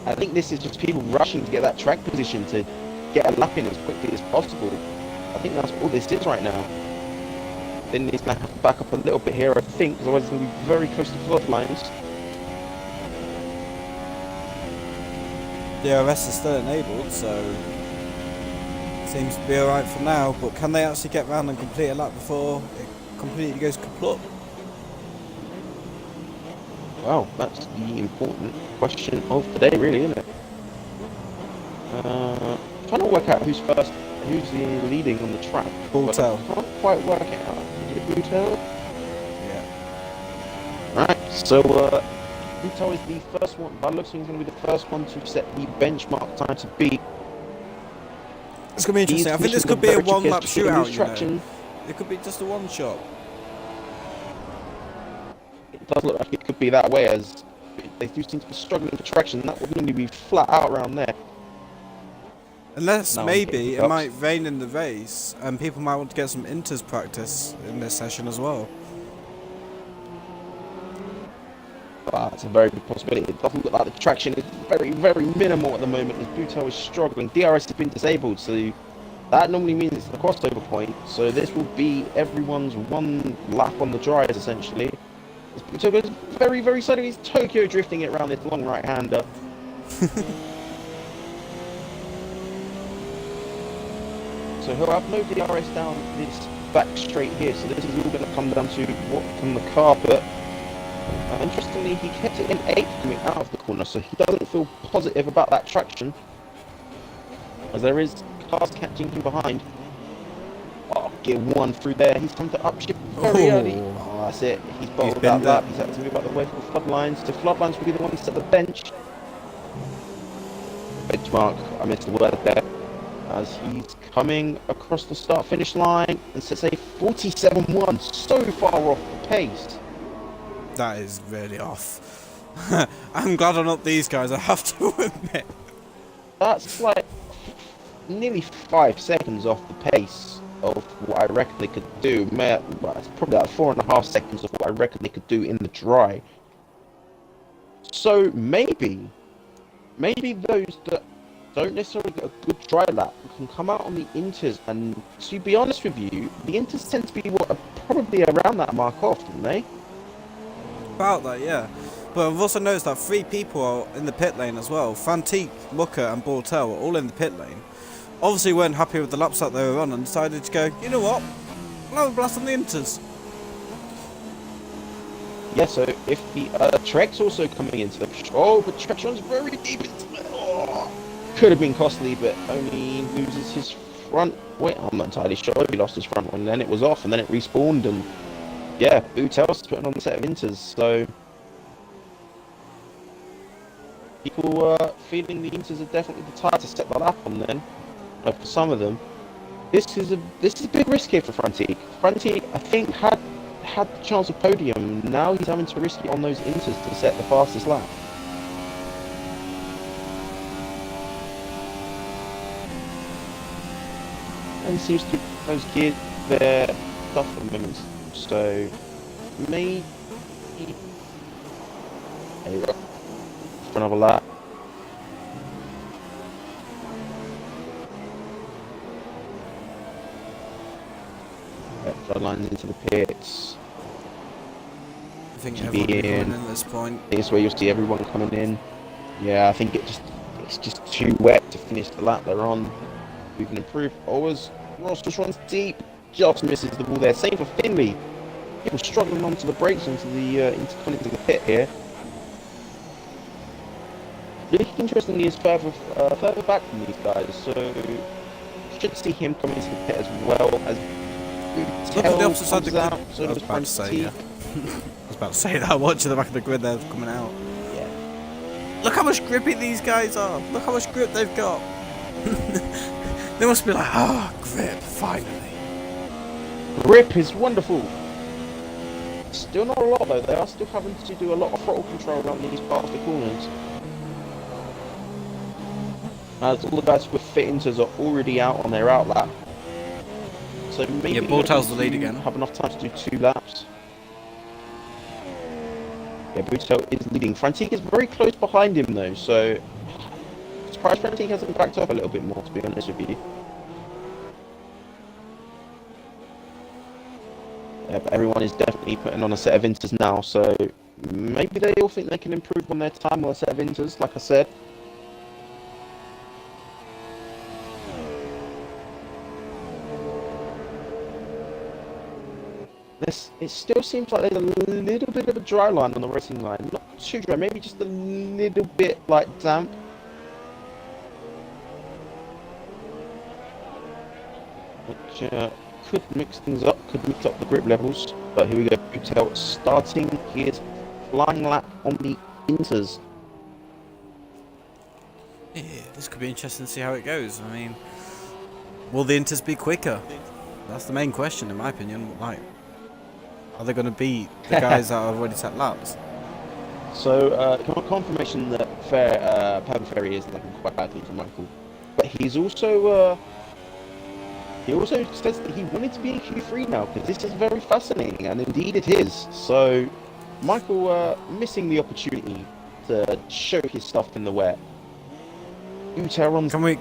I think this is just people rushing to get that track position to get a lap in as quickly as possible. I think that's all this is right now. Then he's going to have to back up a little bit here, I think, otherwise it's going to be very close to flood lines. DRS is still enabled, so seems to be alright for now, but can they actually get round and complete a lap before it completely goes kaput? Well, that's the important question of the day, really, isn't it? Trying to work out who's first, who's the leading on the track. Bourtel. Can't quite work it out. Is it Bourtel? Yeah. Right, so Bourtel is the first one. By looks, he's going to be the first one to set the benchmark time to beat. It's going to be interesting. I think this could be a one-lap shootout, you know. It could be just a one-shot. It does look like it could be that way, as they do seem to be struggling for traction. That would normally be flat out around there. Unless No, maybe it might rain in the race, and people might want to get some inters practice in this session as well. That's a very good possibility. It doesn't look like the traction is very, very minimal at the moment, as Bourtel is struggling. DRS has been disabled, so that normally means it's the crossover point. So this will be everyone's one lap on the dries, essentially. As Bourtel goes very, very slowly. He's Tokyo drifting it around this long right-hander. So he'll have no DRS down this back straight here. So this is all going to come down to what from the car, but interestingly, he kept it in 8th coming out of the corner, so he doesn't feel positive about that traction, as there is cars catching him behind. Oh, gear 1 through there. He's come to upshift very early. Oh, that's it. He's bottled that lap. He's had to move out the way for the flood lines. So flood lines will be the one to set the bench. Benchmark. I missed the word there. As he's coming across the start-finish line and sets a 47.1. So far off the pace. That is really off. I'm glad I'm not these guys, I have to admit. That's like nearly 5 seconds off the pace of what I reckon they could do. Well, it's probably like 4.5 seconds of what I reckon they could do in the dry. So maybe those that don't necessarily get a good dry lap can come out on the inters, and to be honest with you, the inters tend to be probably around that mark off, don't they? About that, yeah. But I've also noticed that 3 people are in the pit lane as well. Fantique, Mucker and Bourtel were all in the pit lane. Obviously weren't happy with the laps that they were on and decided to go, you know what, I'll have a blast on the inters. Yeah, so if the Trek's also coming into the... Oh, but Trek runs very deep into it. Oh, could have been costly, but only loses his front... Wait, I'm not entirely sure. He lost his front one, and then it was off, and then it respawned, and... Yeah, Bourtel's putting on a set of inters, so... People feeling the inters are definitely the tyre to set the lap on then. For some of them. This is a big risk here for Frantique. Frantique, I think, had the chance of podium. Now he's having to risk it on those inters to set the fastest lap. And seems to those gears there tough at the moment. So maybe there you go. For another lap. Flood lines into the pits. I think everyone will be coming in at this point. This is where you'll see everyone coming in. Yeah, I think it's just too wet to finish the lap they're on. We can improve. Always Ross just runs deep, just misses the ball there. Same for Finley. People struggling onto the brakes into the pit here. Really interestingly is further back from these guys, so should see him come into the pit as well as. Look at the opposite side of the grid. Out, I was about to say, yeah. I was about to say that. Watching the back of the grid there coming out. Yeah. Look how much grippy these guys are. Look how much grip they've got. They must be like, ah, grip, finally. Grip is wonderful. Still not a lot though. They are still having to do a lot of throttle control around these faster corners. As all the guys with fit inters are already out on their outlap. So maybe Bourtel's the lead again. Have enough time to do 2 laps. Yeah, Bourtel is leading. Frantique is very close behind him though, so surprised Frantic hasn't backed up a little bit more, to be honest with you. Yeah, but everyone is definitely putting on a set of inters now, so maybe they all think they can improve on their time on a set of inters, like I said. It still seems like there's a little bit of a dry line on the racing line. Not too dry, maybe just a little bit like damp. Which could mix things up, could mix up the grip levels. But here we go, Butel starting his flying lap on the inters. Yeah, this could be interesting to see how it goes. I mean, will the inters be quicker? That's the main question, in my opinion. Like, are they going to beat the guys that have already set laps? So, confirmation that Purple Ferry is lapping quite badly for Michael. But he also says that he wanted to be in Q3 now, because this is very fascinating, and indeed it is. So, Michael missing the opportunity to show his stuff in the wet. Can we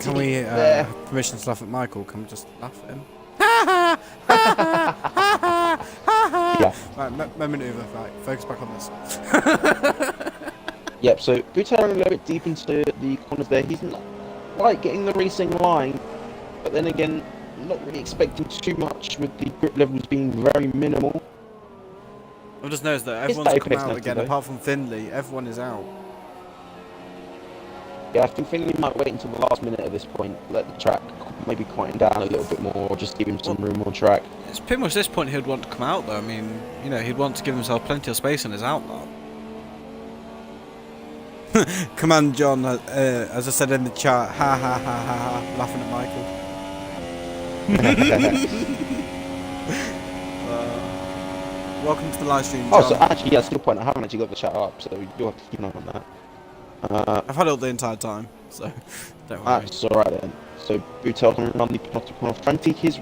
permission to laugh at Michael? Can we just laugh at him? Yeah. Right, moment over. Right, focus back on this. Yep, so Butel a little bit deep into the corners there. He's not quite getting the racing line, but then again, not really expecting too much with the grip levels being very minimal. I've just noticed that everyone's come out again, apart from Finley. Everyone is out. Yeah, I think Finley might wait until the last minute at this point, let the track maybe quieten down a little bit more, or just give him some room on track. It's pretty much this point he'd want to come out, though. I mean, you know, he'd want to give himself plenty of space in his outlap. Come on, John, as I said in the chat, ha ha ha ha ha, laughing at Michael. Welcome to the live stream, John. Oh, so actually, yeah, still point, I haven't actually got the chat up, so you'll have to keep an eye on that. I've had it all the entire time, so don't worry. That's alright then. So Butel can run the penalty corner. Frantic is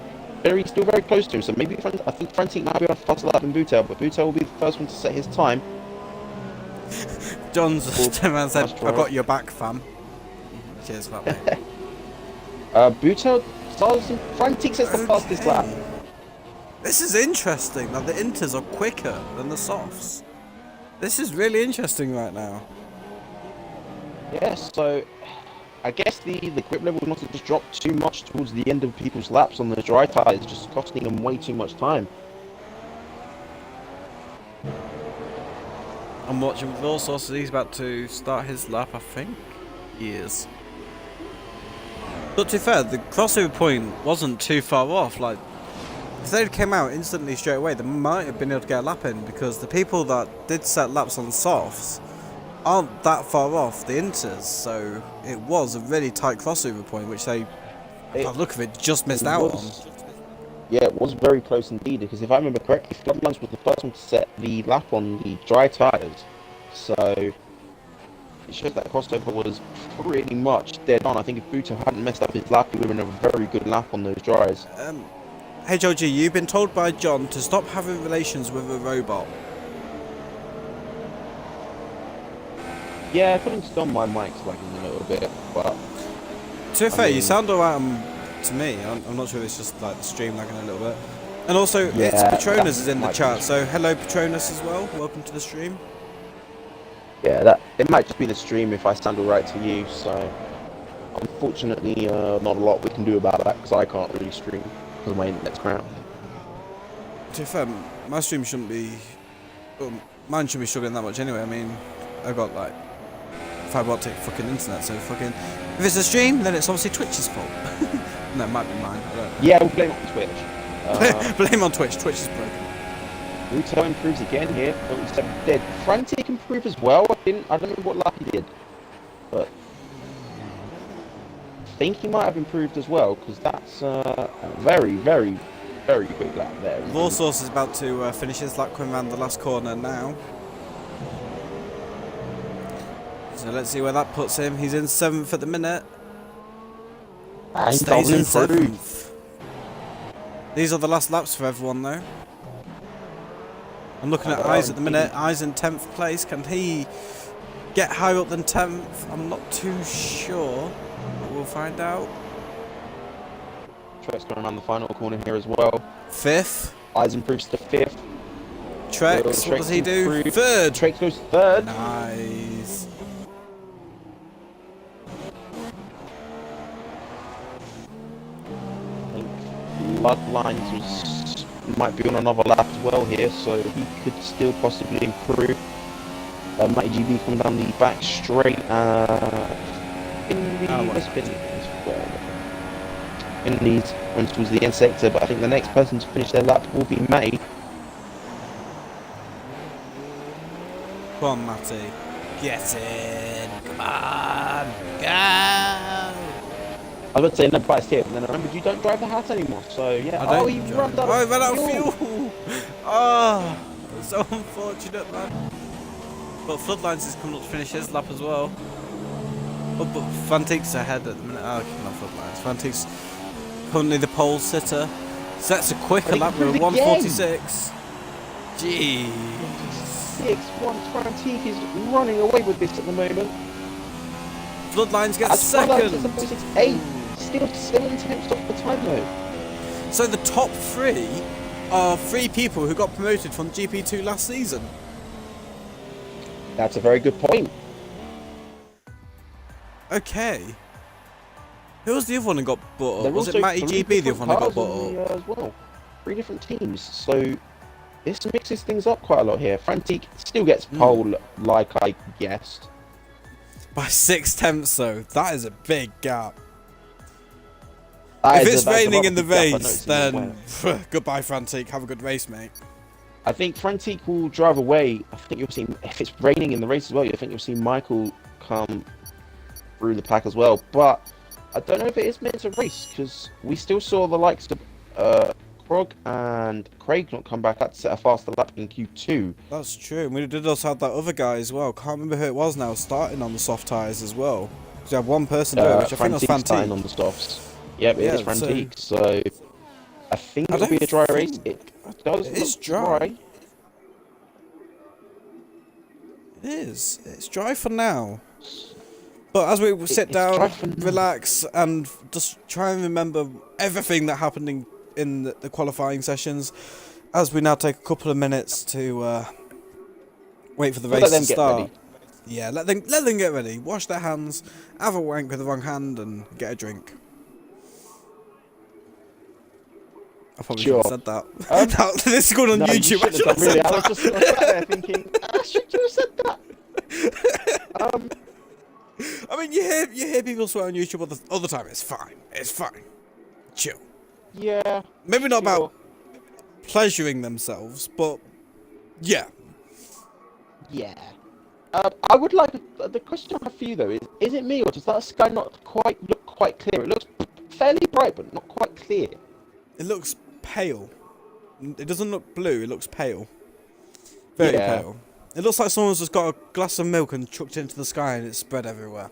still very close to him, so maybe I think Frantic might be on a faster lap than Butel, but Butel will be the first one to set his time. John's turned around and said, "I got your back, fam." Cheers for that, mate. Butel starts and Frantic sets the fastest lap. This is interesting, that the inters are quicker than the softs. This is really interesting right now. Yes, so I guess the grip level must have just dropped too much towards the end of people's laps on the dry tyres, just costing them way too much time. I'm watching with all sorts. He's about to start his lap, I think. He is. But to be fair, the crossover point wasn't too far off. Like, if they came out instantly straight away, they might have been able to get a lap in, because the people that did set laps on softs aren't that far off the inters, so it was a really tight crossover point, which they, by the look of it, just missed out on. Yeah, it was very close indeed, because if I remember correctly, Floodlands was the first one to set the lap on the dry tyres, so it shows that crossover was pretty much dead on. I think if Butel hadn't messed up his lap, he would have been a very good lap on those dries. Hey Georgie, you've been told by John to stop having relations with a robot. Yeah, according to Don, my mic's lagging a little bit, but... To be fair, you sound alright to me. I'm not sure if it's just like the stream lagging a little bit. And also, it's Patronus is in the chat, so hello Patronus as well. Welcome to the stream. Yeah, it might just be the stream if I sound alright to you, so... Unfortunately, not a lot we can do about that, because I can't really stream, because my internet's crap. To be fair, my stream shouldn't be... Well, mine shouldn't be struggling that much anyway. I mean, I've got like fiber optic fucking internet, so fucking... If it's a stream, then it's obviously Twitch's fault. No, it might be mine, I don't know. Yeah, we'll blame it on Twitch. Blame on Twitch, Twitch is broken. Butel improves again here, 37 dead. Frantic improve as well, I don't know what lap he did. But... I think he might have improved as well, because that's a very, very, very quick lap there. Warsource is about to finish his lap coming around the last corner now. So let's see where that puts him. He's in 7th at the minute. Stays in 7th. These are the last laps for everyone though. I'm looking at Eyes at the minute. Eyes in 10th place. Can he get higher up than 10th? I'm not too sure. find out. Trek's going around the final corner here as well. 5th. Eisenproof's to 5th. Trex, what does he do? 3rd. Trex goes 3rd. Nice. I think Bloodlines might be on another lap as well here, so he could still possibly improve. Mighty GB coming down the back straight. In these runs towards the end sector, but I think the next person to finish their lap will be Matty. Come on, Matty. Get in. Come on. Go. I would say no bias here, but then I remembered you don't drive the hat anymore, so yeah. Oh, you ran out of ran out of fuel. Oh, so unfortunate, man. But Floodlines is coming up to finish his lap as well. Oh, but Fantique's ahead at the minute. Oh, okay, not Floodlines. Fantique's currently the pole sitter. Sets a quicker lap with 1:46. Jeez. 6-1 Fantique is running away with this at the moment. Floodlines gets second. 8, still 7/10 off the time though. So the top 3 are 3 people who got promoted from GP2 last season. That's a very good point. Okay. Who was the other one who got bought up? Was it also Matty 3 GB, the other one who got cars bought up? as well. 3 different teams, so this mixes things up quite a lot here. Fantique still gets pole, like I guessed. By 6/10 though, that is a big gap. That If is it's that's a raining rather in the big gap, I race, noticed then goodbye Fantique, have a good race, mate. I think Fantique will drive away. I think you'll see, if it's raining in the race as well, I think you'll see Michael come through the pack as well. But I don't know if it is meant to race, because we still saw the likes of Krog and Craig not come back out to set a faster lap in Q2. That's true, and we did also have that other guy as well. Can't remember who it was now, starting on the soft tyres as well. Because you had one person do it, which I think was Fantique's starting Fantique. on the softs. Yep, it is Fantique, so I think I it'll be a don't dry race. think- It does It is look dry. It is. It's dry for now. But as we sit it's dry down, for now. relax, and just try and remember everything that happened in the qualifying sessions, as we now take a couple of minutes to wait for the race Let them to get start. ready. Yeah, let them get ready. Wash their hands, have a wank with the wrong hand, and get a drink. I probably should have said that. Now, this is going on No, you YouTube. I shouldn't should have have done, really. said I was that. just sat there thinking, I should have said that. I mean, you hear people swear on YouTube all the time. It's fine. It's fine. Chill. Yeah. Maybe not sure. about pleasuring themselves, but yeah. Yeah. I would like the question I have for you though is it me or does that sky not quite look quite clear? It looks fairly bright but not quite clear. It looks pale. It doesn't look blue. It looks pale. Very Yeah. pale. It looks like someone's just got a glass of milk and chucked it into the sky and it's spread everywhere.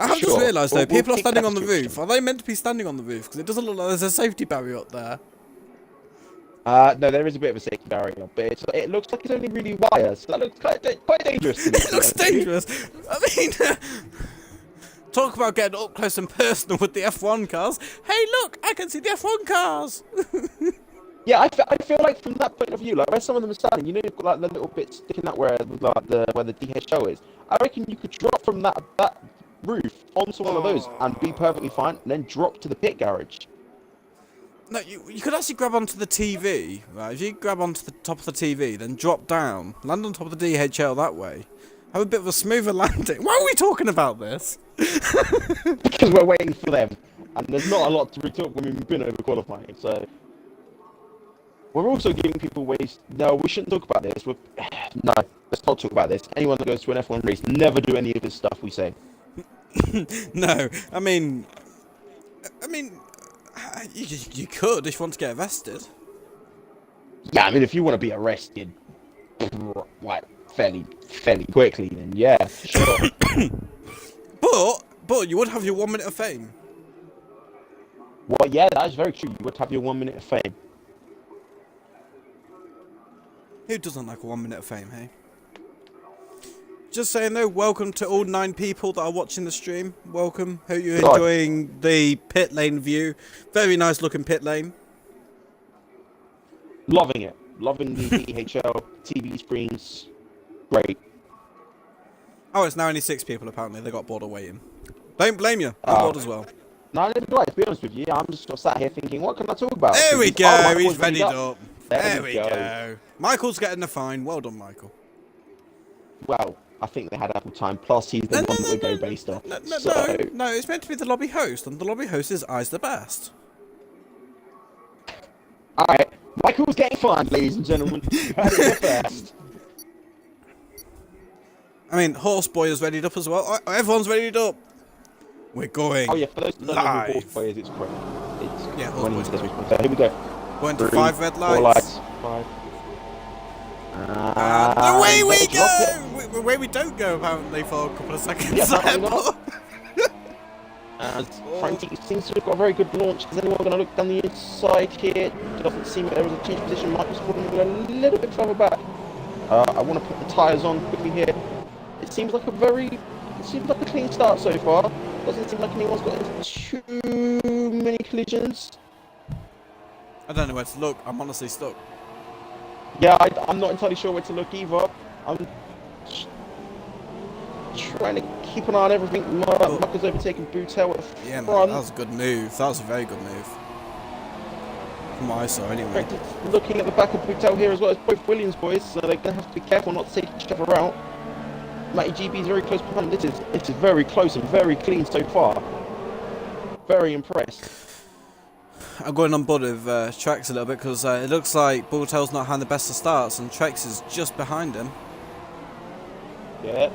I have just Sure. realised though, We'll people are take standing that on the description. roof. Are they meant to be standing on the roof? Because it doesn't look like there's a safety barrier up there. No, there is a bit of a safety barrier, but it looks like it's only really wire, so that looks quite dangerous. To me, It looks dangerous. I mean, talk about getting up close and personal with the F1 cars. Hey, look, I can see the F1 cars. Yeah, I feel like from that point of view, like where some of them are standing, you know, you've got like the little bit sticking out where the DHL is. I reckon you could drop from that roof onto one of those and be perfectly fine, and then drop to the pit garage. No, you could actually grab onto the TV, right? If you grab onto the top of the TV, then drop down, land on top of the DHL that way, have a bit of a smoother landing. Why are we talking about this? Because we're waiting for them, and there's not a lot to retalk when we've been over qualifying. So we're also giving people ways. No, we shouldn't talk about this. No, let's not talk about this. Anyone that goes to an F1 race, never do any of this stuff we say. No, I mean, you could if you want to get arrested. Yeah, I mean, if you want to be arrested, like fairly quickly, then yeah, sure. But you would have your 1 minute of fame. Well, yeah, that is very true. You would have your 1 minute of fame. Who doesn't like a 1 minute of fame, hey? Just saying though, welcome to all 9 people that are watching the stream. Welcome. Hope you're God. enjoying the pit lane view. Very nice looking pit lane. Loving it. Loving the DHL TV screens. Great. Oh, it's now only 6 people apparently. They got bored of waiting. Don't blame you. I'm bored as well. No, neither do I, to be honest with you. I'm just sort of sat here thinking, what can I talk about? There we Because- go. Michael's He's readied up. There we go. go. Michael's getting the fine. Well done, Michael. Well, I think they had ample time. Plus, he's the one that we go based off. No, So, no, it's meant to be the lobby host, and the lobby host is Eyes the Best. alright. Michael's getting fined, ladies and gentlemen. You heard it here first. I mean, Horseboy is readied up as well. Everyone's readied up. We're going. Oh, yeah, for those that don't know live. who Horse Boy is, it's correct. It's Yeah, Horse when he Boy's says correct. which one. So, here we go. Going to 3, 5 red 4 lights. 5. And away we let's drop go! Away we don't go, apparently, for a couple of seconds. Yeah, apparently not. As Frankie seems to have got a very good launch. Is anyone going to look down the inside here? Doesn't seem that there was a change of position. Michael's falling a little bit further back. I want to put the tyres on quickly here. It seems like a clean start so far. Doesn't seem like anyone's got into too many collisions. I don't know where to look. I'm honestly stuck. Yeah, I'm not entirely sure where to look either. I'm trying to keep an eye on everything. Michael's overtaking Boutel at the Yeah, man, front. that was a good move. That was a very good move. From what I saw, anyway. Looking at the back of Boutel here as well as both Williams boys, so they're going to have to be careful not to take each other out. Matty GB is very close behind. This is very close and very clean so far. Very impressed. I'm going on board with Trex a little bit because it looks like Boutel's not had the best of starts, and Trex is just behind him. Yeah.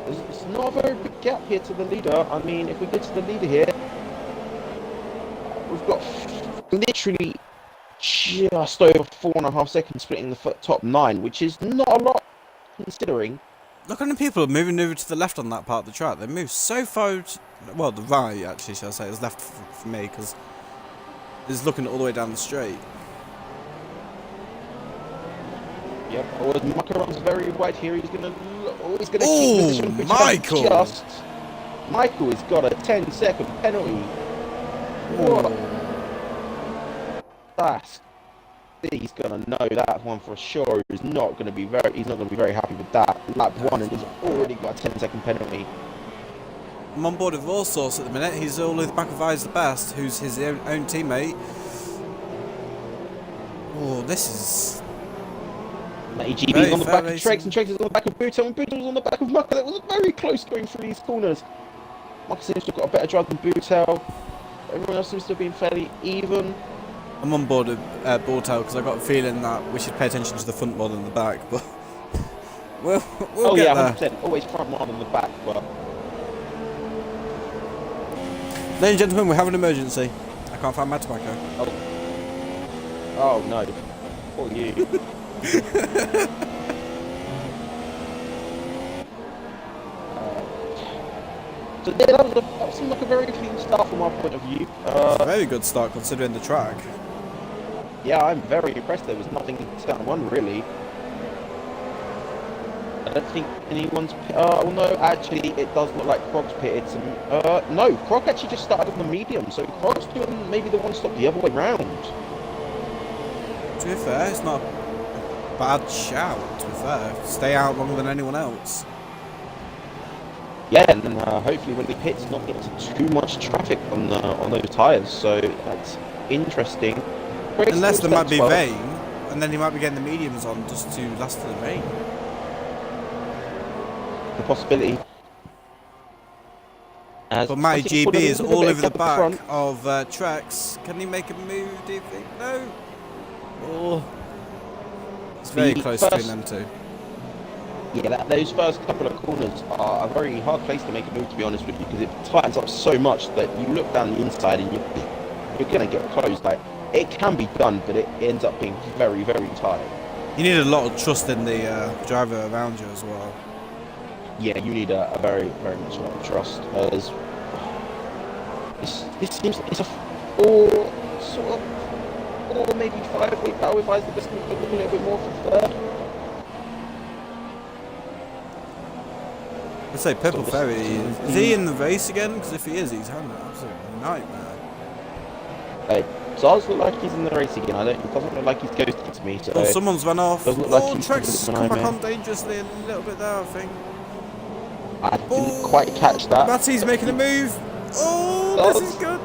It's not a very big gap here to the leader. I mean, if we get to the leader here, we've got literally just over 4.5 seconds splitting the top 9, which is not a lot considering. Look at the people moving over to the left on that part of the track. They move so far, well, the right actually, shall I say. It's left for me because it's looking all the way down the straight. Yep. Oh, Michael runs very wide here. He's gonna keep Ooh, position. Which Michael! Michael has got a 10-second penalty. What? He's gonna know that one for sure. He's not gonna be very happy with that. Lap 1 and he's already got a 10-second penalty. I'm on board with all sorts at the minute. He's all in the back of Eyes the Best, who's his own teammate. Oh, this is... EGB's on the back of Trex, and Trex is on the back of Boutel, and Boutel's on the back of Michael. It was very close going through these corners. Michael seems to have got a better drive than Boutel. Everyone else seems to have been fairly even. I'm on board with Boutel because I got a feeling that we should pay attention to the front more than the back, but we'll get there. 100%. Always front more than the back, but... Ladies and gentlemen, we have an emergency. I can't find my tobacco. Oh no. Poor you. So yeah, that seemed like a very clean start from our point of view. It's a very good start considering the track. Yeah, I'm very impressed. There was nothing to turn one really. I don't think anyone's. Well, no, actually, it does look like Croc's pitted some. No, Croc actually just started on the medium, so Croc's doing maybe the one stop the other way round. To be fair, it's not a bad shout, to be fair. Stay out longer than anyone else. Yeah, and then hopefully when he pits, not get too much traffic on those tyres. So that's interesting. Great Unless skill there might set be as well. rain, and then he might be getting the mediums on just to last for the rain. The possibility. But Matty I think GB is a little all bit over the at back front. of Trex. Can he make a move, do you think? No. Oh. It's very The close first- between them two. Yeah, those first couple of corners are a very hard place to make a move, to be honest with you, because it tightens up so much that you look down the inside and you're going to get closed. Like, it can be done, but it ends up being very, very tight. You need a lot of trust in the driver around you as well. Yeah, you need a very, very much a lot of trust. As this seems like it's a 4, sort of, or maybe 5-way power if I was the best, a little bit more for third. say Purple So Ferry. this Is he in the race again? Because if he is, he's having an absolute nightmare. Hey, does look like he's in the race again. It doesn't look like he's ghosted to me. So Oh, someone's run off. doesn't look like Oh, he's Trex an come back nightmare. on dangerously a little bit there, I think. I didn't quite catch that. Matty's making a move. Oh, this is good.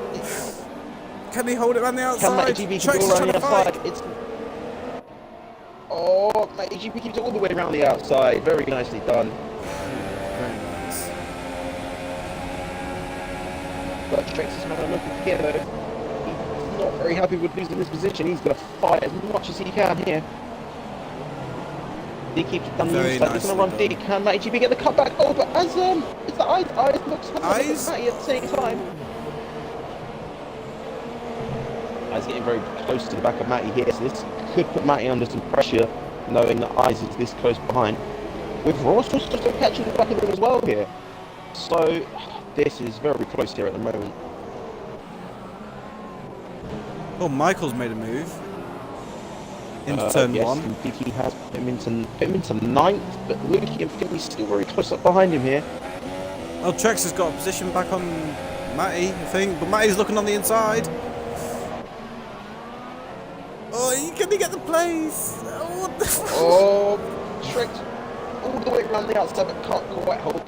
Can he hold it around the Can outside? Matty GB keep Trex it is all trying around to the fight. outside? Oh, Matty GB keeps it all the way around the outside. Very nicely done. Very nice. But Trex is having a look at here though. He's not very happy with losing this position. He's going to fight as much as he can here. He keeps it down the Very inside. He's going to run nicely deep. Can Matty GB get the cutback? Oh, but as it's the eyes looks at Eyes? Matty at the same time. Eyes getting very close to the back of Matty here. So this could put Matty under some pressure, knowing that Eyes is this close behind. With Ross just catching the back of him as well here. So this is very close here at the moment. Oh, Michael's made a move. Into turn yes, one. indeed he has put him into ninth, but Lukey and Finley still very close up behind him here. Oh, Trex has got a position back on Matty, I think. But Matty's looking on the inside. Oh, can he get the place? Oh, what the Oh, Trex all the way around the outside, but can't quite hold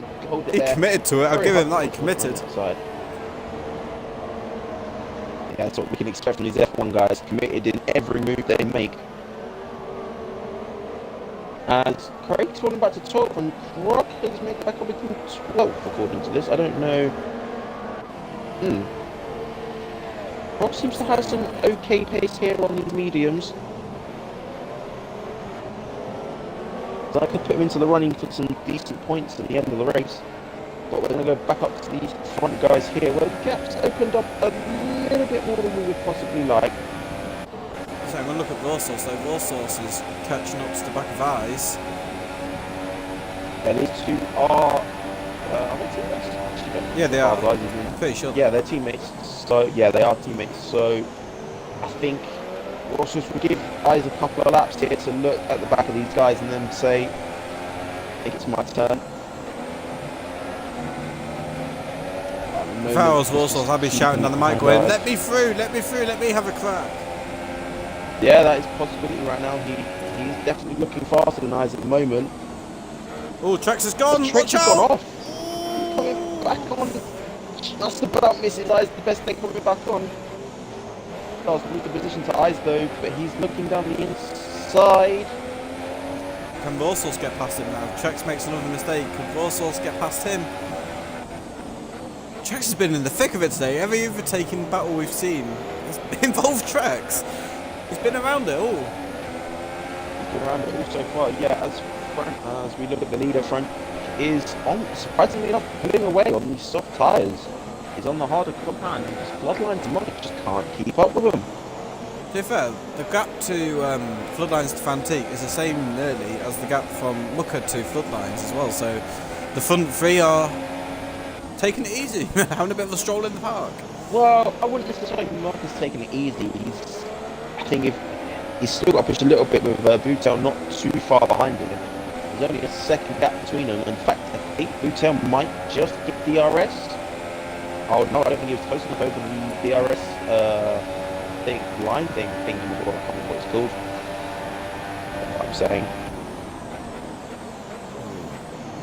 it He there. committed to it. I'll Very give him hard that. He to hold it committed. around the outside. Yeah, that's what we can expect from these F1 guys, committed in every move they make. And Craig's falling back to 12th, and Croc has made it back up between 12th, according to this. I don't know. Croc seems to have some okay pace here on these mediums. So I could put him into the running for some decent points at the end of the race. But we're going to go back up to these front guys here, where the gap's opened up a little bit more than we would possibly like. So I'm going to look at Raw Sauce. So Raw Sauce is catching up to the back of Eyes. Yeah, these two are they teammates? Actually, don't Yeah, they know. are. Pretty sure. Yeah, they're teammates. So yeah, they are teammates. So I think Rossos will give Eyes a couple of laps here to look at the back of these guys and then say, I think it's my turn. If I was Raw Sauce, I'd be shouting down the mic going, let me through, let me through, let me have a crack. Yeah, that is a possibility right now. He's definitely looking faster than Eyes at the moment. Oh, Trex has gone. Trex Watch has gone out. off. Coming back on. Just about misses Eyes. The best thing coming back on. Does lose the position to Eyes though, but he's looking down the inside. Can Raw Sauce get past him now? Trex makes another mistake. Can Raw Sauce get past him? Trex has been in the thick of it today. Every overtaking battle we've seen has involved Trex. He's been around it all. He's been around it all so far. Yeah, as we look at the leader, front is on, surprisingly enough, pulling away on these soft tyres. He's on the harder compound, and his Floodlines to Monaco just can't keep up with him. To be fair, the gap to Floodlines to Fantique is the same nearly as the gap from Mucker to Floodlines as well. So the front three are taking it easy, having a bit of a stroll in the park. Well, I wouldn't necessarily say Marcus taking it easy. I think if he's still got to push a little bit with Boutel not too far behind him. There's only a second gap between them. In fact, I think Boutel might just get DRS. Oh no, I don't think he was close enough over the DRS line thing, I can't remember what it's called. What I'm saying.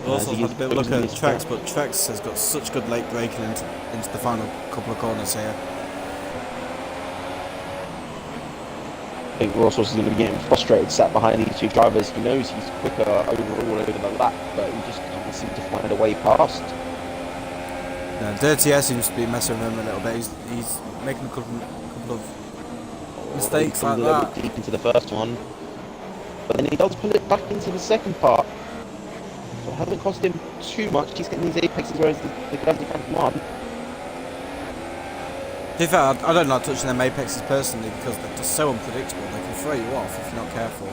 We also had a bit of a look at Trex, but Trex has got such good late braking into the final couple of corners here. I think Ross was going to be getting frustrated sat behind these two drivers. He knows he's quicker overall over the lap, but he just can't seem to find a way past. Yeah, Dirty S seems to be messing with him a little bit. He's making a couple of mistakes like A little that. bit deep into the first one, but then he does pull it back into the second part. So it hasn't cost him too much. He's getting these apexes, whereas the guys he can't command. To be fair, I don't like touching them apexes personally because they're just so unpredictable. They can throw you off if you're not careful.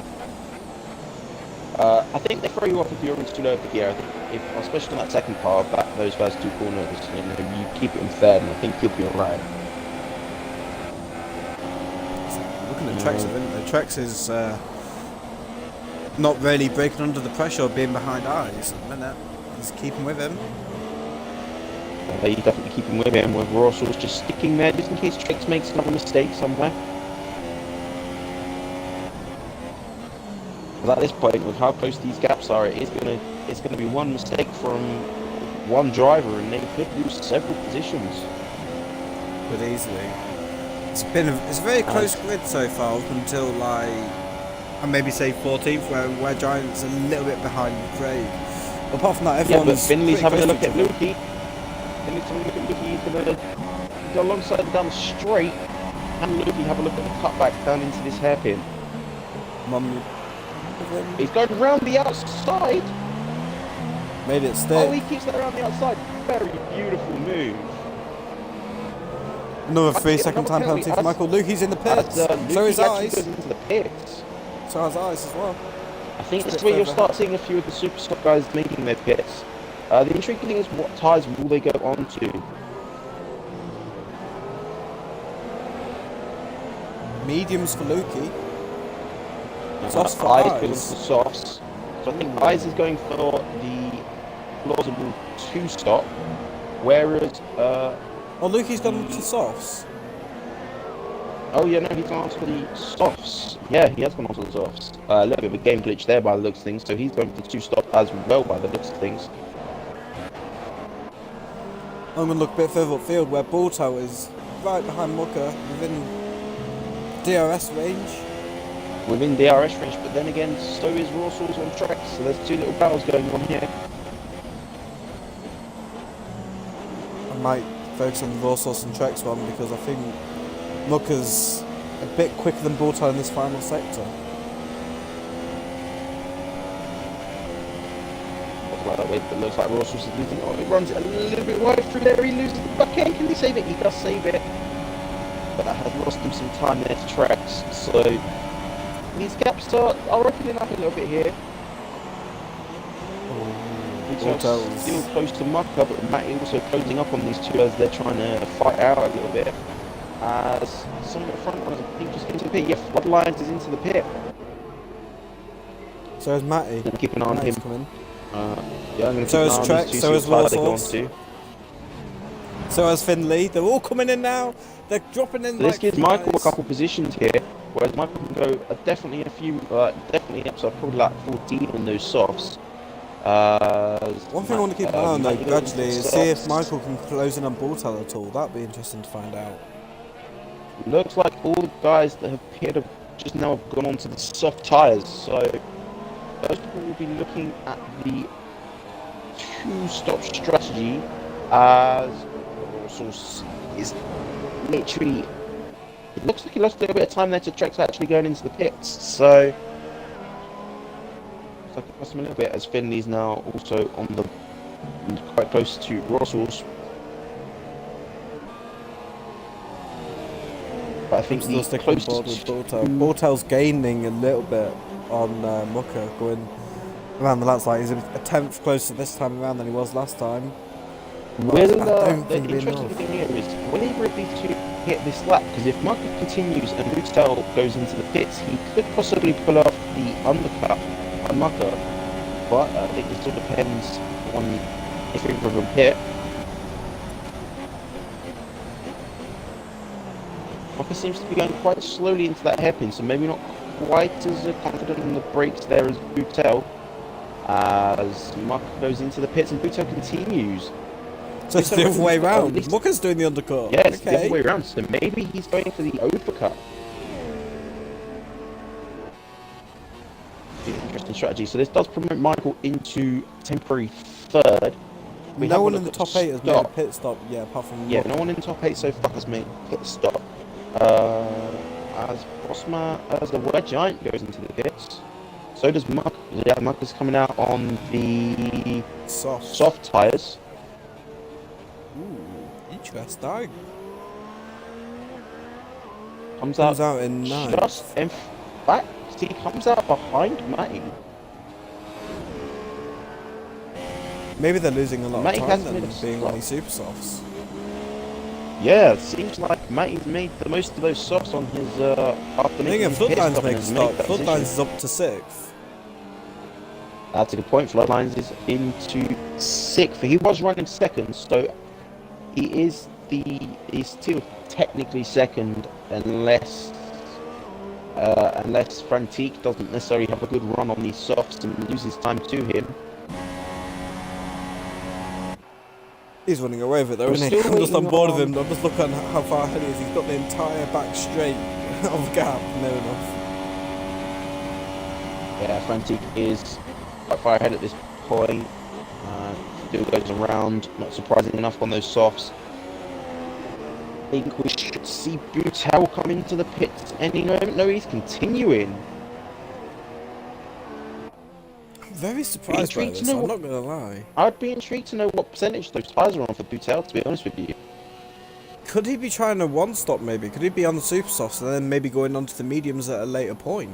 I think they throw you off if you're too low of the gear. I think, especially on that second part, those first two corners, you keep it in third, and I think you'll be alright. Looking at Trex, I think the Trex is not really breaking under the pressure of being behind Eyes at the minute. He's keeping with him. They definitely keep him with him, with Russell's just sticking there just in case Trix makes another mistake somewhere. But at this point, with how close these gaps are, it's gonna be one mistake from one driver, and they could lose several positions. But easily. It's a very close grid so far up until like, I maybe say 14th, where Giant's a little bit behind Craig. Apart from that, everyone's but Finley's pretty having a close look to at each other. Lukey. Finley's having a look at Lukey. He's gonna go alongside down the straight, and Lukey have a look at the cutback down into this hairpin. Mum, He's going round the outside. made it stick. Oh, he keeps that around the outside. Very beautiful move. Another I 3-second think time another penalty penalty for Michael. Lukey's in the pits. So Lukey is actually Ice. goes into the pits. So has Ice as well. I think It's this is a bit where you'll further start seeing a few of the super stock guys making their pits. The intriguing thing is, what tyres will they go on to? Mediums for Lukey. Softs for Eyes Ice. goes on to softs. So I think Eyes is going for the plausible 2-stop, whereas Oh, Lukey's gone to softs. oh yeah, no, he's gone on to the softs. Yeah, he has gone on to the softs. A little bit of a game glitch there by the looks of things, so he's going for the 2-stop as well by the looks of things. I'm going to look a bit further upfield where Balto is right behind Mucker within DRS range. Within DRS range, but then again, so is Rawsaw's on track, so there's two little battles going on here. I might focus on the Raw Sauce and Trex one because I think Mucker's a bit quicker than Balto in this final sector. Right that way, but looks like Rawsaw is losing. Oh, he runs it a little bit wide through there, he loses the back end. Can he save it? He does save it. But that has lost him some time there to Trex, so these gaps are opening up a little bit here. Balto's Still close to Mucker, but Matty also closing up on these two as they're trying to fight out a little bit. As some of the front runners, I think, just into the pit. Yeah, Floodlines is into the pit. So is Matty. Gonna keep an eye on Matty's him. coming. Yeah, I'm gonna So keep is an eye on Trex, these two, so see is what side they go on Warsaws. to. So has Finley. They're all coming in now. They're dropping in. So this like gives Michael a flies. couple positions here, whereas Michael can go definitely definitely up, so probably like 14 on those softs. One thing I want to keep an eye on though, Matty goes gradually, into is see if softs. Michael can close in on Balto at all. That'd be interesting to find out. Looks like all the guys that have appeared have just now have gone onto the soft tyres, so those people will be looking at the 2-stop strategy as Rawsaw's is literally. It looks like he lost a little bit of time there to Trex actually going into the pits, so looks like it cost him a little bit as Finley's now also on the quite close to Rawsaw's. But I think I'm still the sticking on board closest with Balto. Balto's gaining a little bit on Mucker, going around the laps. Like he's a 10th closer this time around than he was last time. Will, I don't the think it'll be interesting enough. thing here is, will either of these two hit this lap? Because if Michael continues and Rutel goes into the pits, he could possibly pull off the undercut on Mucker. But I think it still depends on if either of them hit. Mucker seems to be going quite slowly into that hairpin, so maybe not quite as confident on the brakes there as Rutel. As Mucker goes into the pits and Rutel continues. So it's the other way At round. least- Mucker's doing the undercut. Yes, the okay. other way around. So maybe he's going for the overcut. Interesting strategy. So this does promote Michael into temporary third. We have No one a in the look top at 8 has made a stop. pit stop yet, apart from Yeah, Mucker. no one in the top 8 so far has made a pit stop. As Bosma, as the Word Giant goes into the pits, so does Muck. Yeah, Muck is coming out on the soft tyres. Ooh, interesting. Comes Comes out out in 9th. just in fact, he comes out behind Matty. Maybe they're losing a lot Matty of has time then, made a being stop. on these super softs. Yeah, it seems like Matty's made the most of those softs on his after I think making if his pit Floodlines stop make a and has stop, made that Floodlines position. is up to 6th. That's a good point. Floodlines is into sixth. He was running second, so he's still technically second, unless Frantique doesn't necessarily have a good run on these softs and loses time to him. He's running away with it though, We're isn't he? still I'm just on waiting board of on- him. I'm just looking at how far ahead he is. He's got the entire back straight of gap near enough. Yeah, Frantic is quite far ahead at this point. Still goes around, not surprising enough on those softs. I think we should see Butel come into the pits any moment. No, he's continuing. I'm very surprised by Intrigued to this, know I'm what- not going to lie. I'd be intrigued to know what percentage those tyres are on for Butel, to be honest with you. Could he be trying a one-stop maybe? Could he be on the super softs and then maybe going on to the mediums at a later point?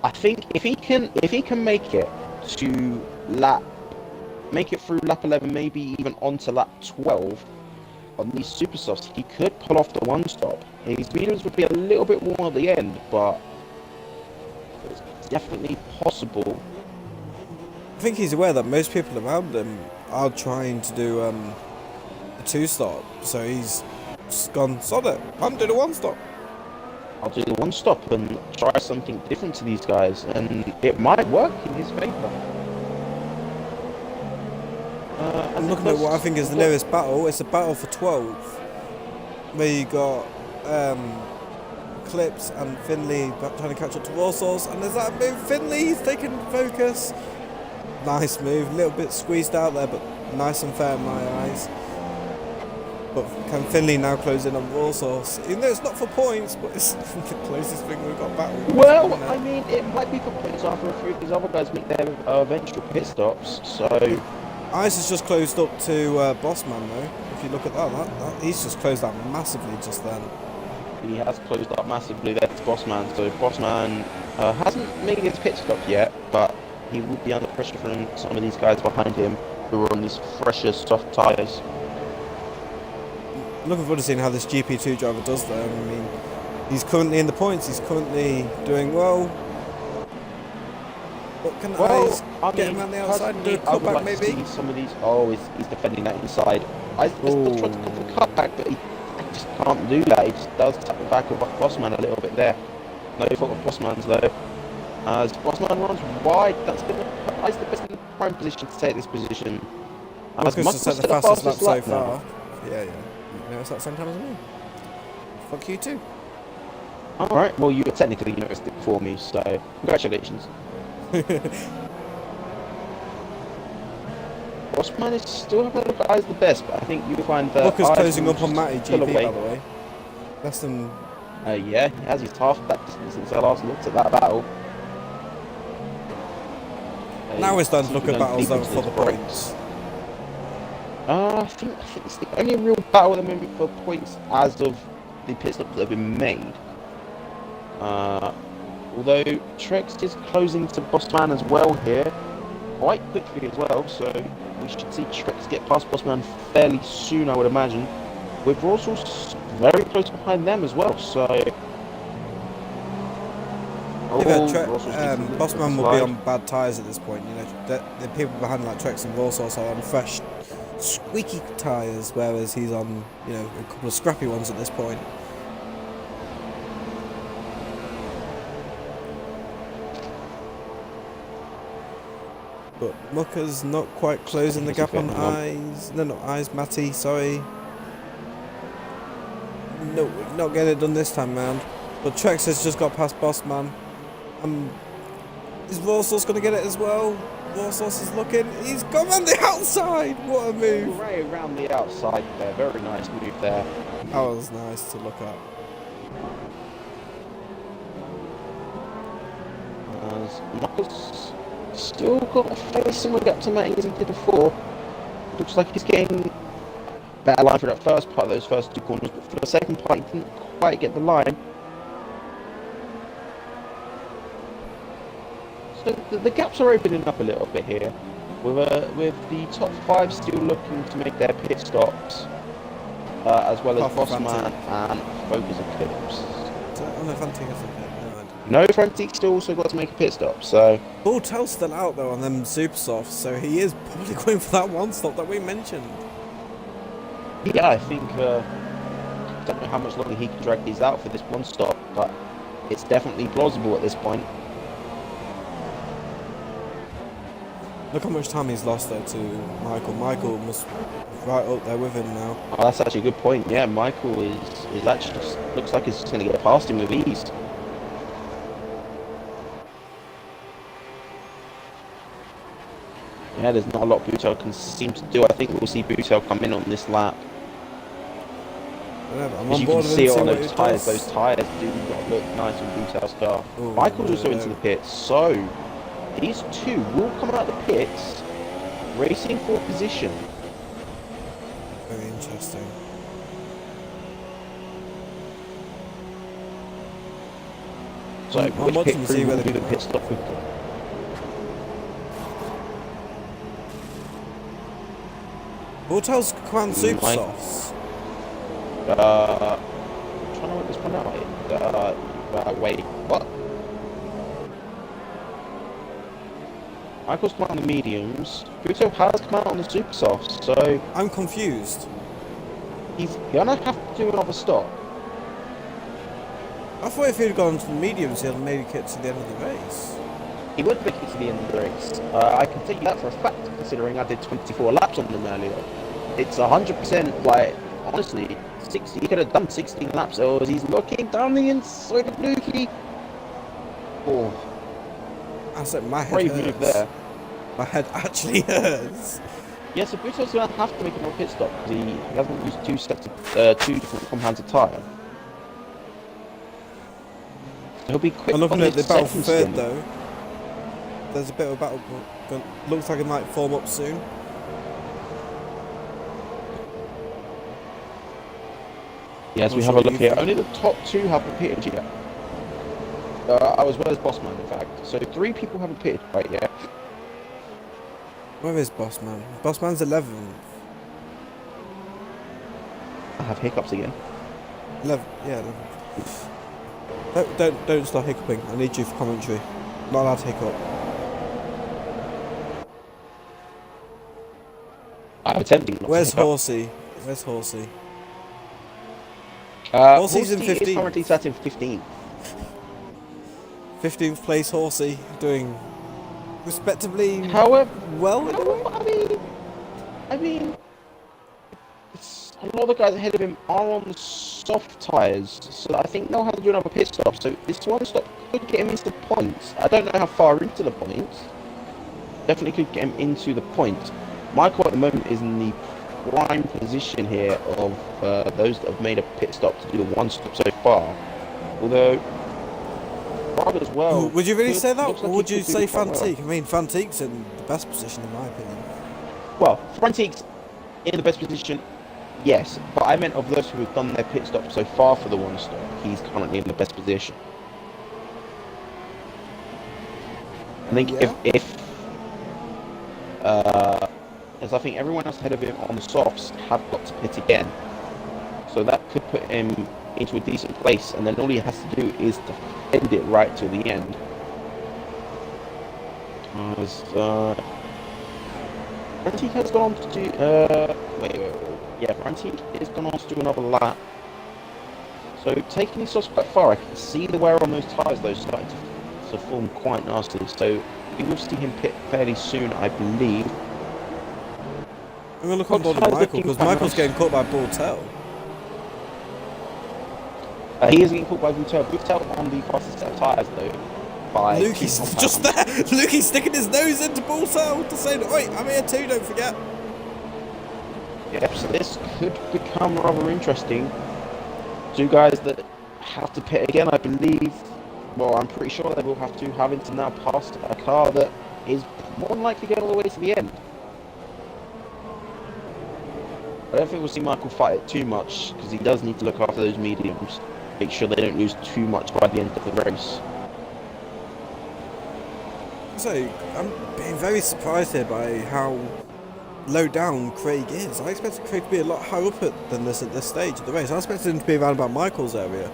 I think if he can make it to make it through lap 11, maybe even onto lap 12 on these super softs, he could pull off the one stop. His mediums would be a little bit warm at the end, but it's definitely possible. I think he's aware that most people around him are trying to do a two-stop, so he's just gone, sod it, I'm doing a one-stop. I'll do the one stop and try something different to these guys, and it might work in his favour. I'm looking at what I think is the nearest battle. It's a battle for 12, where you got Clips and Finley trying to catch up to Warsauce, and there's that move. Finley's taking focus. Nice move, a little bit squeezed out there, but nice and fair in my eyes. But can Finley now close in on Warsauce? Even though it's not for points, but it's the closest thing we've got battle. Well, I mean, it might be for points after a few of these other guys make their eventual pit stops, so... Ice has just closed up to Bossman though. If you look at that, he's just closed out massively just then. He has closed up massively there to Bossman, so Bossman hasn't made his pit stop yet, but he will be under pressure from some of these guys behind him who are on these fresher, soft tyres. Looking forward to seeing how this GP2 driver does though. I mean, he's currently in the points, he's currently doing well. But can Ice get him on the outside and do a personally, I would cutback like to maybe? see some of these... Oh, he's defending that inside. I still tried to go for the cutback, but he just can't do that. He just does tap the back of Bossman a little bit there. No fault of Bossman's though. As Bossman runs wide, that's going to put Ice the best in the prime position to take this position. Lucas has set the fastest lap so now. far. Yeah. You noticed that the same time as me. Fuck you too. Alright, well you technically noticed it before me, so congratulations. Bossman is still having a look at Eyes the best, but I think you'll find that Lucas Eyes closing will up on Matty pull GP away. by the way. Less than... Yeah, he has his half that distance since I last looked at that battle. Now we're starting to look at Going battles deep though into for the his brakes. points. I think it's the only real battle at the moment for points as of the pit stops that have been made. Although Trex is closing to Bossman as well here, quite quickly as well, so we should see Trex get past Bossman fairly soon, I would imagine. With Rorsals very close behind them as well, so... Bossman will be on bad tyres at this point. You know, the people behind like Trex and Warsauce are on fresh, squeaky tyres, whereas he's on, you know, a couple of scrappy ones at this point. But Mucker's not quite closing the gap on Eyes. No, not Eyes. Matty, sorry. No, not getting it done this time round. But Trex has just got past Bossman. Is Warsauce going to get it as well? Warsauce is looking. He's gone on the outside. What a move. Right around the outside there. Very nice move there. That was nice to look at. As Knuckles still got a fairly similar gap to Matty as he did before. Looks like he's getting better line for that first part of those first two corners, but for the second part he didn't quite get the line. So the gaps are opening up a little bit here, with the top five still looking to make their pit stops, as well as Bossman and Focus Eclipse. No, Frantic still also got to make a pit stop, so Bortel's still out though on them super softs, so he is probably going for that one stop that we mentioned. yeah, I think don't know how much longer he can drag these out for this one stop, but it's definitely plausible at this point. Look how much time he's lost there to Michael. Michael must be right up there with him now. Oh, that's actually a good point. Yeah, Michael is actually just, looks like he's just going to get past him with ease. Yeah, there's not a lot Butel can seem to do. I think we'll see Butel come in on this lap. Whatever, I'm As on you board can with see him, on what those he tyres, does. those tyres do not look nice on Butel's car. Ooh, Michael's also no. into the pits, so these two will come out of the pits racing for position. Very interesting. So I'm which watching pit to see crew where will they do the come pit out. stop with? Bortel's command super Mike- softs. I'm trying to work this one out. Wait, what? Michael's come out on the mediums. Butel has come out on the super softs, so I'm confused. he's gonna have to do another stop. I thought if he'd gone to the mediums, he'd have made it to the end of the race. He would make it to the end of the race. I can tell you that for a fact, considering I did 24 laps on them earlier. It's 100%, like, honestly, 60. He could have done 16 laps. So he's looking down the inside of Lukey. Oh, I said my head brave hurts. move there. My head actually hurts. Yeah, so Butel's going to have to make another pit stop because he hasn't used two different compounds of tyre. He'll be quick. I'm looking on at the his battle second for third stint. though. There's a bit of a battle. Looks like it might form up soon. Yeah, as we Not have sure a look what here, you only the top two have pitted yet. As well as Bossman, in fact. So 3 people haven't pitted right yet. Where is Bossman? Bossman's 11th. I have hiccups again. 11. Yeah. 11th. Don't start hiccuping. I need you for commentary. Not allowed to hiccup. I'm attempting not Where's to hiccup. Horsey? Where's Horsey? Horsey's in 15th. is currently sat in 15th. 15th place Horsey, doing respectably However, well in a way. I mean, a lot of the guys ahead of him are on the soft tyres, so I think they'll have to do another pit stop. So this one stop could get him into the points. I don't know how far into the points. Definitely could get him into the points. Michael at the moment is in the prime position here of those that have made a pit stop to do the one stop so far. Although, Prague as well. Would you really say that, looks or like would he you could do say quite well. Fantique? I mean, Fantique's in the best position in my opinion. Well, Frantic's in the best position, yes, but I meant of those who have done their pit stop so far for the one stop, he's currently in the best position. I think Yeah. as I think everyone else ahead of him on the softs have got to pit again, so that could put him into a decent place, and then all he has to do is defend it right till the end. Frantic has gone on to do. Yeah, Frantic has gone on to do another lap. So taking these softs quite far, I can see the wear on those tyres, though, starting to form quite nicely. So we will see him pit fairly soon, I believe. I'm gonna look on board with Tyres Michael looking because quite Michael's nice. getting caught by Bortel. He is getting caught by Butel. Butel on the fastest set of tyres, though. By Lukey's two just compounds. there. Lukey's sticking his nose into Bortel to say, "Oi, I'm here too. Don't forget." Yep, so this could become rather interesting. 2 guys that have to pit again, I believe. Well, I'm pretty sure they will have to, having to now pass a car that is more than likely going all the way to the end. I don't think we'll see Michael fight it too much, because he does need to look after those mediums. Make sure they don't lose too much by the end of the race. So I'm being very surprised here by how low down Craig is. I expected Craig to be a lot higher up than this at this stage of the race. I expected him to be around about Michael's area.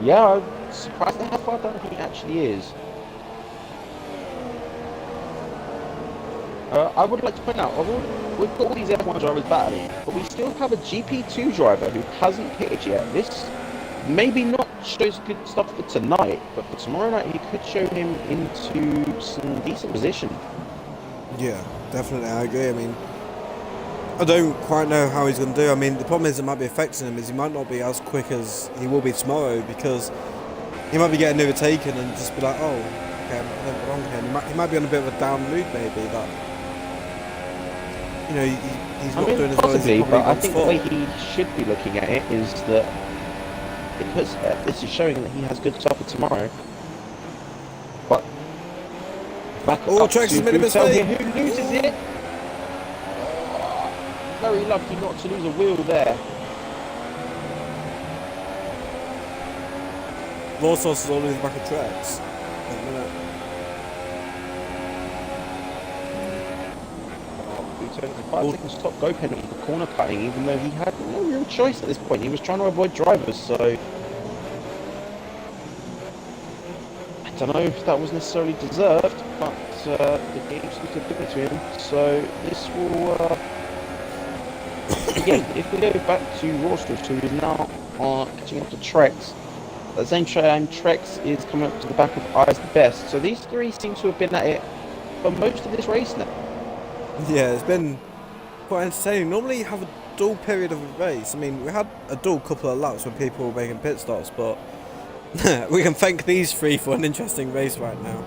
Yeah, surprised at how far down he actually is. I would like to point out, we've got all these F1 drivers battling, but we still have a GP2 driver who hasn't pitted yet. This maybe not shows good stuff for tonight, but for tomorrow night he could show him into some decent position. Yeah, definitely, I agree. I mean, I don't quite know how he's going to do. I mean, the problem is it might be affecting him is he might not be as quick as he will be tomorrow because he might be getting overtaken and just be like, oh, okay, I went wrong here. He might be on a bit of a down mood maybe that, you know, he's not doing as well as he possibly, probably but I wants think for. the way he should be looking at it is that because this is showing that he has good stuff for tomorrow. But back up Trex has to made a Buttel here, mistake. who loses it. Very lucky not to lose a wheel there. Lawsos is always back of Trex. Buttel 5 seconds top go penalty for corner cutting, even though he had no real choice at this point. He was trying to avoid drivers, so I don't know if that was necessarily deserved, but the game seems to give it to him. So this will, again, if we go back to Rawstorff, who is now catching up to Trex, at the same time, Trex is coming up to the back of Eyes the Best. So these three seem to have been at it for most of this race now. Yeah, it's been quite entertaining. Normally you have a dull period of a race. I mean, we had a dull couple of laps when people were making pit stops, but we can thank these three for an interesting race right now.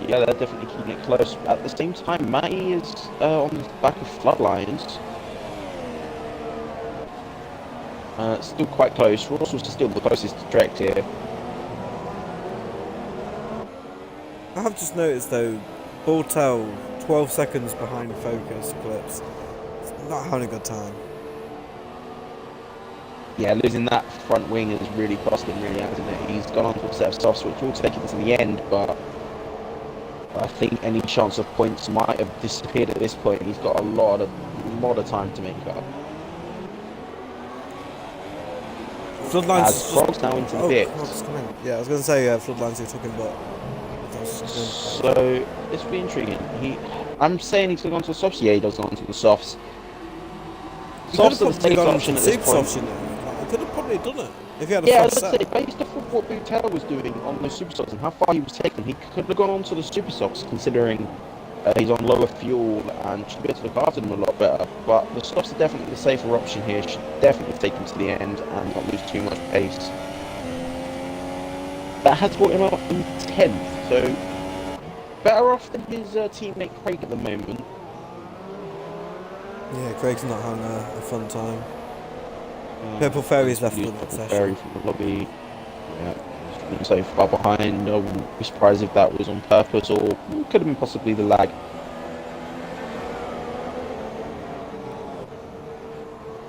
Yeah, they're definitely keeping it close. At the same time, Matty is on the back of Floodlines. Still quite close. Ross was still the closest to Trek here. I have just noticed though, Bortel 12 seconds behind Focus Clips. Not having a good time. Yeah, losing that front wing has really cost him, really, hasn't it? He's gone on to a set of softs, which will take it to the end, but I think any chance of points might have disappeared at this point. He's got a lot of time to make up. Floodlines As Frog's now into the pit. Yeah, I was going to say Floodlines are talking, but so this will be intriguing. I'm saying he's going to go on to the softs. Yeah, he does go on to the softs. Softs are the safe option at this point. He could have probably done it if he had a fast set. Say, based off of what Buttel was doing on those super softs and how far he was taking, he could have gone on to the super softs, considering he's on lower fuel and should be able to look after them a lot better. But the softs are definitely the safer option here. Should definitely take him to the end and not lose too much pace. That has brought him up in 10th, so better off than his teammate Craig at the moment. Yeah, Craig's not having a fun time. Purple Fairy's left in that session. Fairy from the lobby. Yeah, so far behind. I wouldn't be surprised if that was on purpose or could have been possibly the lag.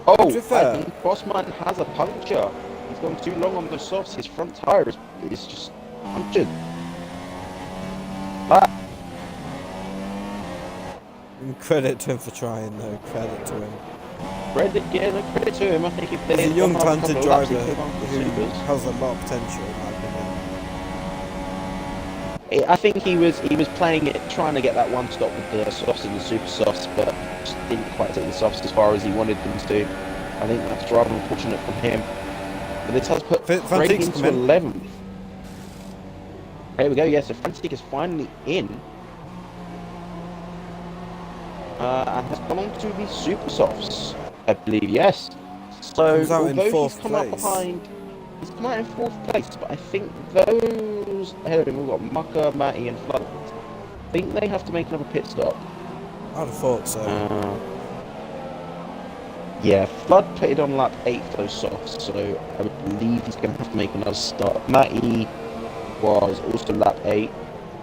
Oh, I think Bossman has a puncture. He's gone too long on the softs. His front tyre is just punctured. Credit to him for trying, though. Credit to him. Credit to him. I think if he's a young, talented driver who has a lot of potential, in my opinion. I think he was playing it, trying to get that one stop with the softs and the super softs, but just didn't quite take the softs as far as he wanted them to. I think that's rather unfortunate from him. But this has put Craig into 11th. There we go. Yeah, so Frantic is finally in. And has gone on to the super softs, I believe, yes. So although he's come out behind, he's come out in 4th place, but I think those ahead of him, we've got Mucker, Matty and Flood. I think they have to make another pit stop. I'd have thought so. Yeah, Flood pitted on lap 8 for those softs, so I would believe he's going to have to make another stop. Matty was also lap 8.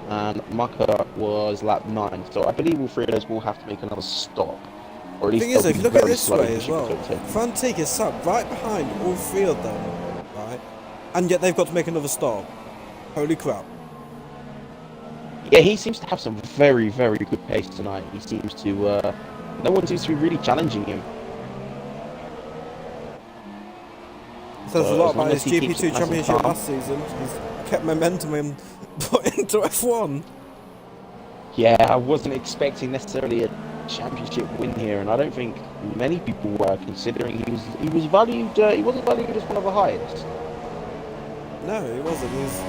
And Mucker was lap 9, so I believe all three of those will have to make another stop. Or at least the thing is, if you look at it this way as well, Frantic is sat right behind all three of them, right? And yet they've got to make another stop. Holy crap. Yeah, he seems to have some very, very good pace tonight. He seems to, no one seems to be really challenging him. Says a So lot as long about as his he keeps GP2 it nice and championship calm. last season. He's kept momentum and put into F1. Yeah, I wasn't expecting necessarily a championship win here, and I don't think many people were, considering he was valued. He wasn't valued as one of the highest. No, he wasn't. He was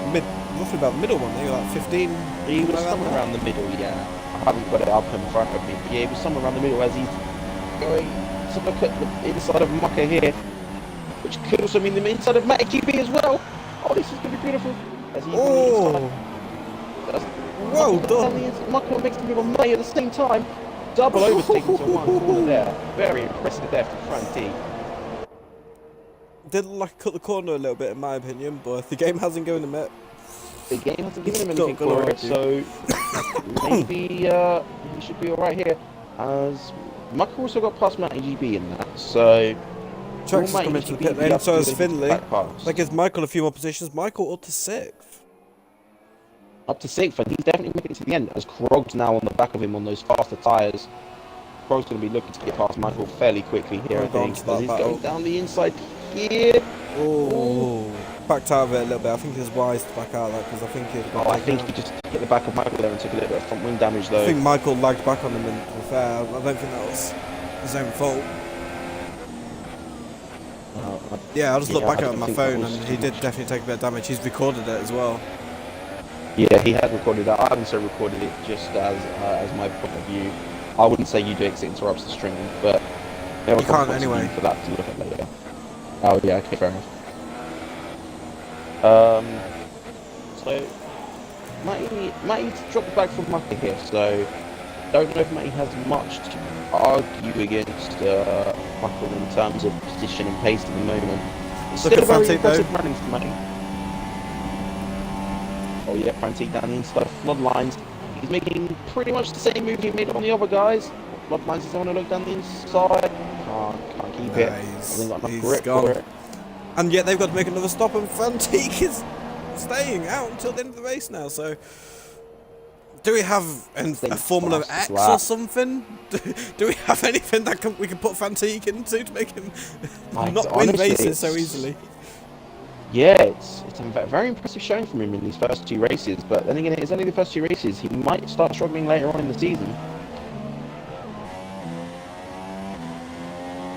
roughly about middle one. He was like 15. He was around somewhere there. around the middle. Yeah, I haven't got it up in front of me, but yeah, he was somewhere around the middle as he's going to look at the inside of Maka here, which could also mean the inside of Matic GP as well. Oh, this is going to be beautiful. As he's on the inside. Oh, well done. Maka makes the move on May at the same time. Double overtaking to one corner there. Very impressive there for Franti. Did look like cut the corner a little bit, in my opinion, but the game hasn't given him it. The game hasn't given him It's anything not gonna for it, argue. so maybe he should be alright here. As Maka also got past Matty GB in that, so Truex has come into the pit lane, so has Finley. That gives Michael a few more positions. Michael up to 6th. Up to 6th, and he's definitely making it to the end, as Krog's now on the back of him on those faster tyres. Krog's going to be looking to get past Michael fairly quickly here, I think, as he's going down the inside here. Oh, backed out of it a little bit. I think he was wise to back out of that, because I think I think he just hit the back of Michael there and took a little bit of front wing damage, though. I think Michael lagged back on him, and to be fair, I don't think that was his own fault. Yeah, I just looked back at my phone, and he did definitely take a bit of damage. He's recorded it as well. Yeah, he had recorded that. I also recorded it just as my point of view. I wouldn't say you do exit interrupts the stream, but there You can't anyway. for that to look at later. Oh yeah, okay, fair enough. So Matty's dropped back from Maka here, so don't know if Matty has much to argue against Michael in terms of position and pace at the moment. It's Look still at a very Frantic, impressive though. running from Matty. Oh yeah, Frantic down the inside flood lines. He's making pretty much the same move he made on the other guys. Flood lines, he's want to look down the inside. Can't keep it. Hasn't got enough grip for it. And yet they've got to make another stop, and Fantique is staying out until the end of the race now. So, do we have a Formula X or something? Do we have anything that we can put Fantique into to make him not win races so easily? Yeah, it's a very impressive showing from him in these first 2 races, but then again, it's only the first 2 races. He might start struggling later on in the season.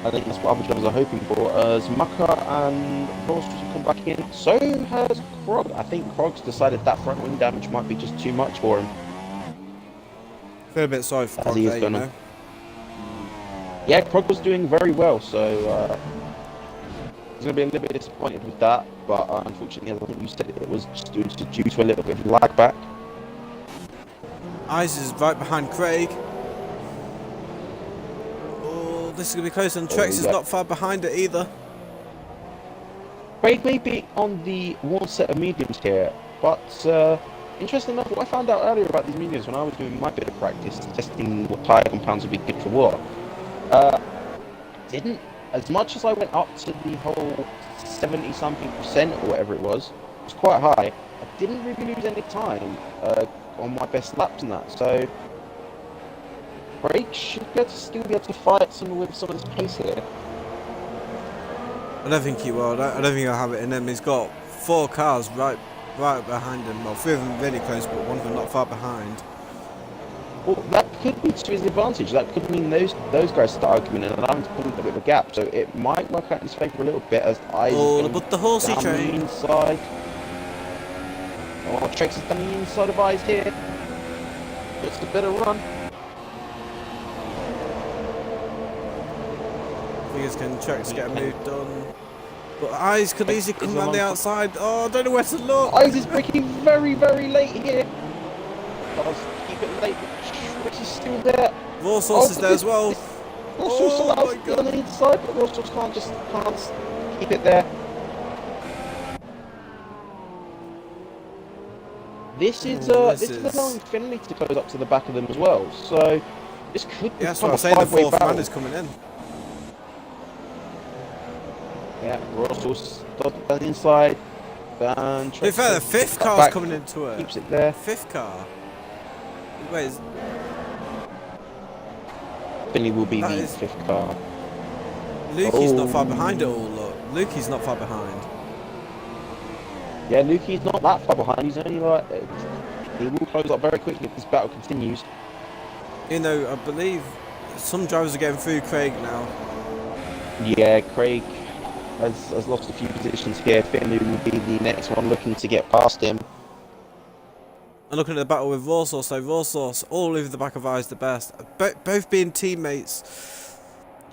I think that's what other drivers are hoping for, as Maka and Ross will come back in. So has Krog. I think Krog's decided that front wing damage might be just too much for him. I feel a bit sorry for Krog there, you know. Yeah, Krog was doing very well, so he's going to be a little bit disappointed with that, but unfortunately, as I think you said, it was just due to a little bit of lag back. Eyes is right behind Craig. Oh, this is going to be close, and Trex is not far behind it either. Craig may be on the one set of mediums here, but interesting enough, what I found out earlier about these mediums when I was doing my bit of practice, testing what tyre compounds would be good for what, didn't, as much as I went up to the whole 70-something% or whatever it was quite high, I didn't really lose any time on my best laps in that, so Craig should still be able to fight with some of this pace here. I don't think he will. I don't think he'll have it in him. He's got 4 cars right behind him. Well, 3 of them really close, but 1 of them not far behind. Well, that could be to his advantage. That could mean those guys start arguing and allowing him to put a little bit of a gap. So it might work out in his favour a little bit as All but the horsey down train. The inside. Oh, Trex is down the inside of Eyes here. Gets the better run. Fingers can Trex get a move done. But Eyes could easily come around the outside. Oh, I don't know where to look. Eyes is breaking very, very late here. Does keep it late. Trex is still there. Rawsauce is there as well. Rawsauce allows it on the inside, but Rawsauce can't keep it there. This is allowing Finley to close up to the back of them as well. So this could be that's what I'm saying. The 4th man is coming in. Yeah, Rawsauce does the inside. And to be fair, the 5th car's coming into it. Keeps it there. 5th car. Wait, Finley will be the 5th car. Lukey's not far behind it all, look. Lukey's not far behind. Yeah, Lukey's not that far behind. He's only like he will close up very quickly if this battle continues. You know, I believe some drivers are getting through Craig now. Yeah, Craig has lost a few positions here. Finley will be the next one looking to get past him. And looking at the battle with Warsaw, so Warsaw all over the back of Eyes the Best. Both being teammates,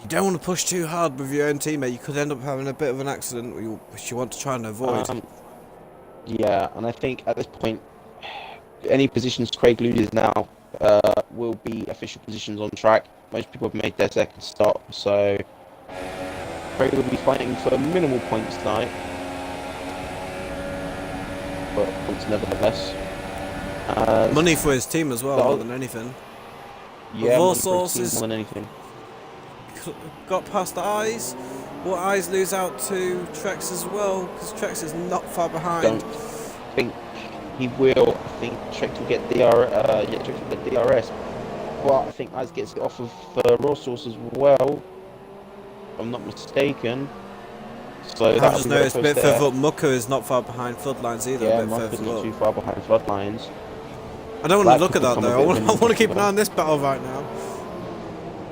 you don't want to push too hard with your own teammate. You could end up having a bit of an accident, which you want to try and avoid. Yeah, and I think at this point, any positions Craig loses now will be official positions on track. Most people have made their second stop, so Craig will be fighting for minimal points tonight, but points nevertheless. Money for his team as well, more than anything. Yeah, Warsaw more than anything. Got past the Eyes. Will Eyes lose out to Trex as well? Because Trex is not far behind. Don't think he will. I think Trex will get Trex will get DRS. But I think Eyes gets it off of Raw Source as well, if I'm not mistaken. So I've just noticed a bit further up, Mucker is not far behind Floodlines either. Yeah, Mucker's not too far behind Floodlines. I don't want to look at that though. I want to keep an eye on this battle right now.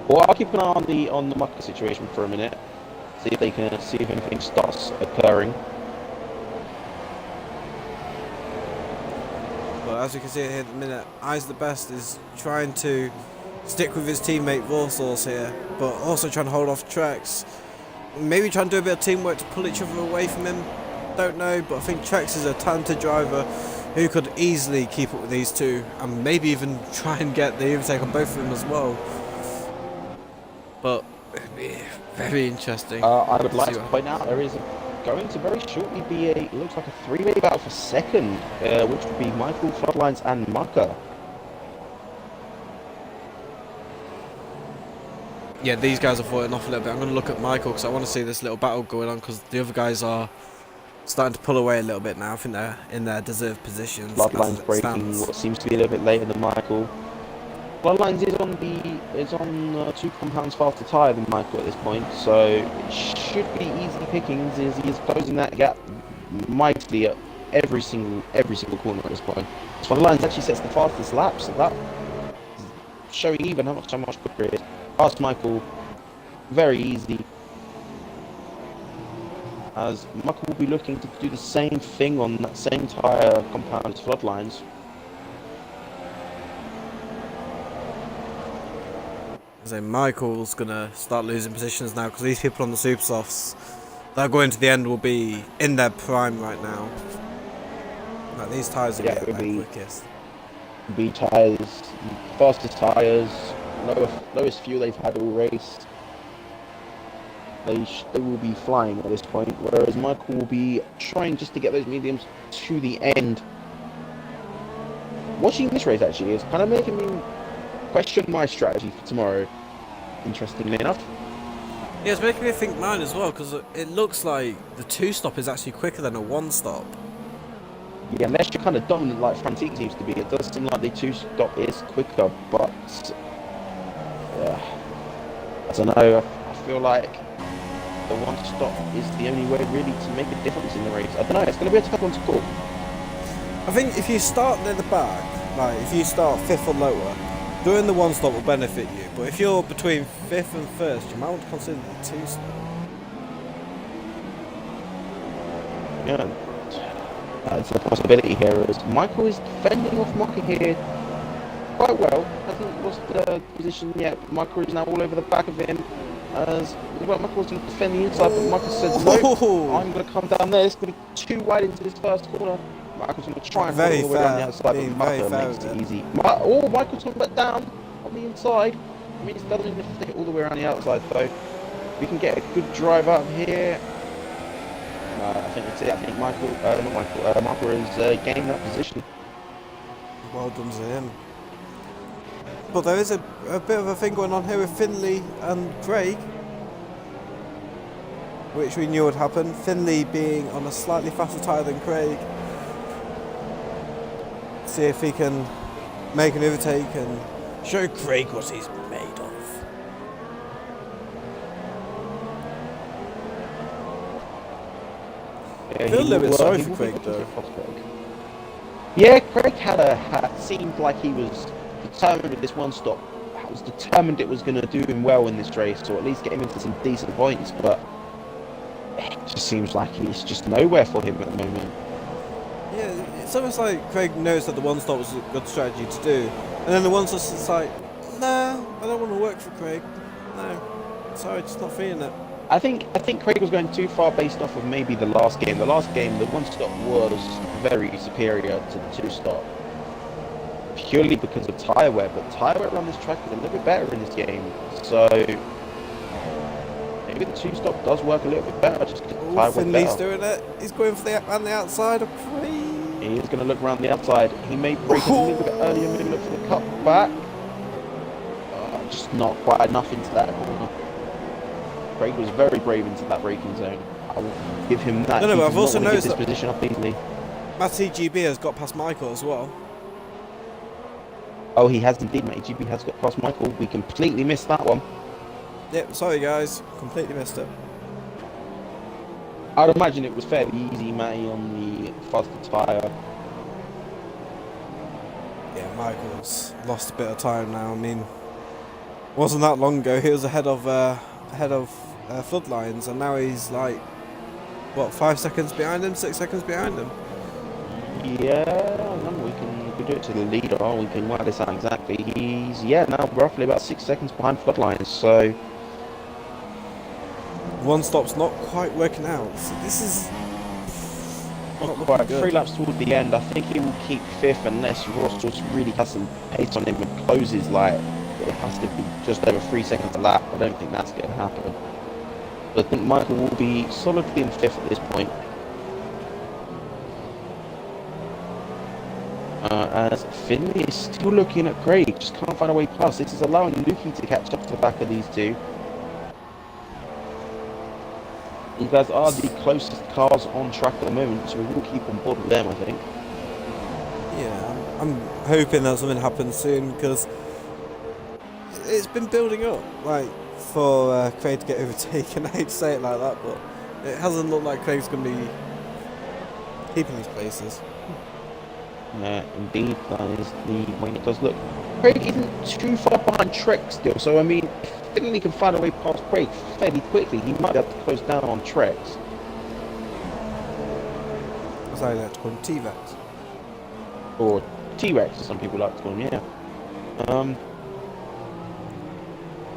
Well, I'll keep an eye on the Mucker situation for a minute. See if anything starts occurring. But as you can see here at the minute, Eyes the Best is trying to stick with his teammate Warsaws here, but also trying to hold off Trex. Maybe trying to do a bit of teamwork to pull each other away from him. Don't know, but I think Trex is a talented driver who could easily keep up with these two, and maybe even try and get the overtake on both of them as well. But it'd be very interesting. I would like to point out there is going to very shortly be it looks like a three-way battle for second, which would be Michael, Floodlines, and Mucker. Yeah, these guys are falling off a little bit. I'm going to look at Michael because I want to see this little battle going on, because the other guys are starting to pull away a little bit now. I think they're in their deserved positions. Bloodlines breaking what seems to be a little bit later than Michael. Bloodlines is on 2 compounds faster tyre than Michael at this point, so it should be easy pickings as he is closing that gap mightily at every single corner at this point. So Bloodlines actually sets the fastest lap, so that is showing even how much quicker it is. Past Michael, very easy. As Michael will be looking to do the same thing on that same tyre compound as Floodlines. So Michael's going to start losing positions now, because these people on the super softs that are going to the end will be in their prime right now. Like, these tyres are going to be the quickest. B tyres, fastest tyres, lowest fuel they've had all race. They will be flying at this point, whereas Michael will be trying just to get those mediums to the end. Watching this race actually is kind of making me question my strategy for tomorrow, interestingly enough. Yeah, it's making me think mine as well, because it looks like the 2-stop is actually quicker than a 1-stop. Yeah, unless you're kind of dominant like Frantique seems to be, it does seem like the 2-stop is quicker, but I don't know, I feel like the 1-stop is the only way really to make a difference in the race. I don't know, it's going to be a tough one to call. I think if you start near the back, like if you start 5th or lower, doing the 1-stop will benefit you, but if you're between 5th and 1st, you might want to consider the 2-stop. Yeah, that's a possibility here, as Michael is fending off Mucker here quite well. Hasn't lost the position yet. Michael is now all over the back of him. As well, Michael's going to defend the inside, but Michael said, no, I'm going to come down there. It's going to be too wide into this first corner. Michael's going to try and follow all the way down the outside, but Mucker makes it easy. Michael's going back down on the inside. I mean, he doesn't even have to take it all the way around the outside, though. We can get a good drive out here. I think that's it. I think Michael has gained that position. Well done to him. But there is a bit of a thing going on here with Finley and Craig, which we knew would happen. Finley being on a slightly faster tyre than Craig. See if he can make an overtake and show Craig what he's made of. Yeah, I feel a little bit sorry he for will be Craig looking to though. cross Craig. Yeah, Craig seemed like he was determined with this one stop. I was determined it was going to do him well in this race, or at least get him into some decent points. But it just seems like he's just nowhere for him at the moment. Yeah, it's almost like Craig knows that the one stop was a good strategy to do, and then the one stop's just like, nah, I don't want to work for Craig. No, sorry, just not feeling it. I think Craig was going too far based off of maybe the last game. The last game, the one stop was very superior to the two stop, purely because of tyre wear. But tyre wear around this track is a little bit better in this game, so maybe the two stop does work a little bit better. Just Oh, tyre wear Finley's better. doing it. He's going for the outside of Craig. He is going to look around the outside. He may break a little bit earlier, maybe look for the cut back. Just not quite enough into that corner. Craig was very brave into that braking zone. I will give him that. No, He but does I've not also want to give noticed this that position up easily. Matty GB has got past Michael as well. Oh, he has indeed, mate. GB has got past Michael. We completely missed that one. Yep, sorry guys, completely missed it. I'd imagine it was fairly easy, Matty, on the faster tyre. Yeah, Michael's lost a bit of time now. I mean, wasn't that long ago he was ahead of Floodlines, and now he's like, what, 5 seconds behind him, 6 seconds behind him. Yeah, no, we can do it to the leader. We can work this out exactly. He's now roughly about 6 seconds behind Floodlines. So One stop's not quite working out. So this is not looking quite good. 3 laps toward the end. I think he will keep fifth unless Ross just really has some pace on him and closes like it has to be just over 3 seconds a lap. I don't think that's going to happen. But I think Michael will be solidly in fifth at this point. As Finley is still looking at Craig, just can't find a way past. This is allowing Lukey to catch up to the back of these two. You guys are the closest cars on track at the moment, so we will keep on board with them, I think. Yeah, I'm hoping that something happens soon, because it's been building up, like, for Craig to get overtaken. I hate to say it like that, but it hasn't looked like Craig's going to be keeping these places. Yeah, indeed, that is the way it does look. Craig isn't too far behind Trek still, so I mean, if Finley can find a way past Craig fairly quickly, he might be able to close down on Trex. As I like to call him, T-Rex. Or T-Rex, as some people like to call him, yeah.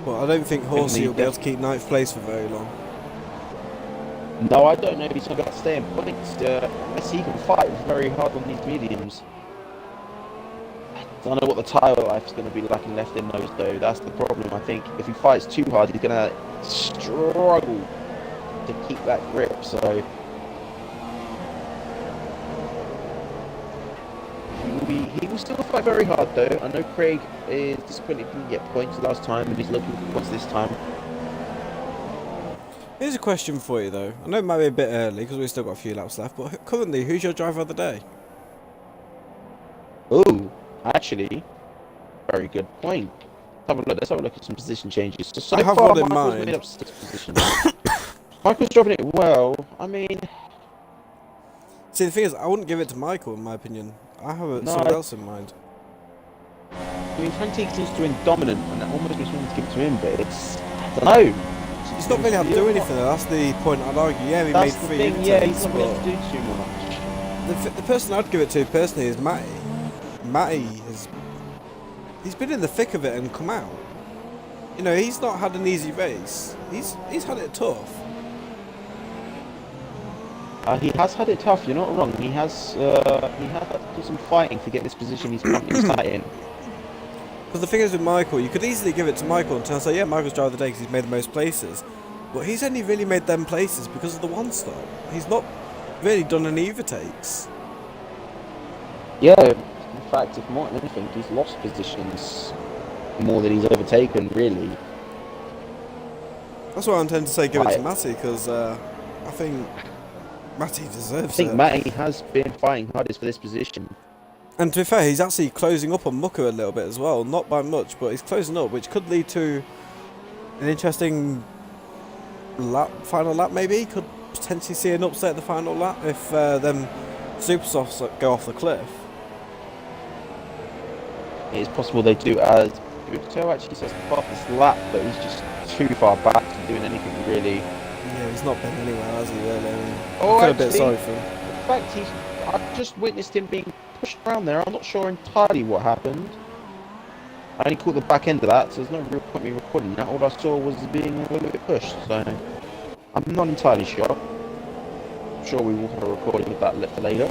Well, I don't think Horsey will be able to keep 9th place for very long. No, I don't know if he's going to be able to stay in points unless he can fight very hard on these mediums. I don't know what the tyre life is going to be like and left in those though. That's the problem. I think if he fights too hard, he's going to struggle to keep that grip. So he will still fight very hard though. I know Craig is disappointed he didn't get points last time, and he's looking for points this time. Here's a question for you though. I know it might be a bit early because we've still got a few laps left, but currently, who's your driver of the day? Oh, actually, very good point. Let's have a look at some position changes. So I have far, one in Michael's mind. made up 6 positions. Michael's driving it well. I mean, See, the thing is, I wouldn't give it to Michael, in my opinion. I have No, someone else in mind. Frank Teague seems to win dominant, and that almost makes me want to give it to him, but it's, I don't know. He's not really had to do anything. That's the point I'd argue. Yeah, he That's made the 3 thing, yeah, he's overtakes, not been able but to do too much. the person I'd give it to personally is Matty. Matty he's been in the thick of it and come out. You know, he's not had an easy race. He's had it tough. He has had it tough, you're not wrong. He has had to do some fighting to get this position he's currently sat in. Because the thing is with Michael, you could easily give it to Michael and say, yeah, Michael's driver of the day because he's made the most places. But he's only really made them places because of the one stop. He's not really done any overtakes. Yeah, in fact, if more than anything, he's lost positions more than he's overtaken, really. That's why I intend to say give it to Right. Matty, because I think Matty I deserves think it. Matty has been fighting hardest for this position. And to be fair, he's actually closing up on Mucker a little bit as well. Not by much, but he's closing up, which could lead to an interesting final lap maybe. Could potentially see an upset at the final lap if them super softs go off the cliff. It's possible they do, as Buto actually says the fastest lap, but he's just too far back to doing anything really. Yeah, he's not been anywhere, has he, really? I mean, Oh, I feel a actually, bit sorry for him. in fact, I just witnessed him being pushed around there. I'm not sure entirely what happened. I only caught the back end of that, so there's no real point in me recording that. All I saw was being a little bit pushed, so I'm not entirely sure. I'm sure we will have a recording of that later.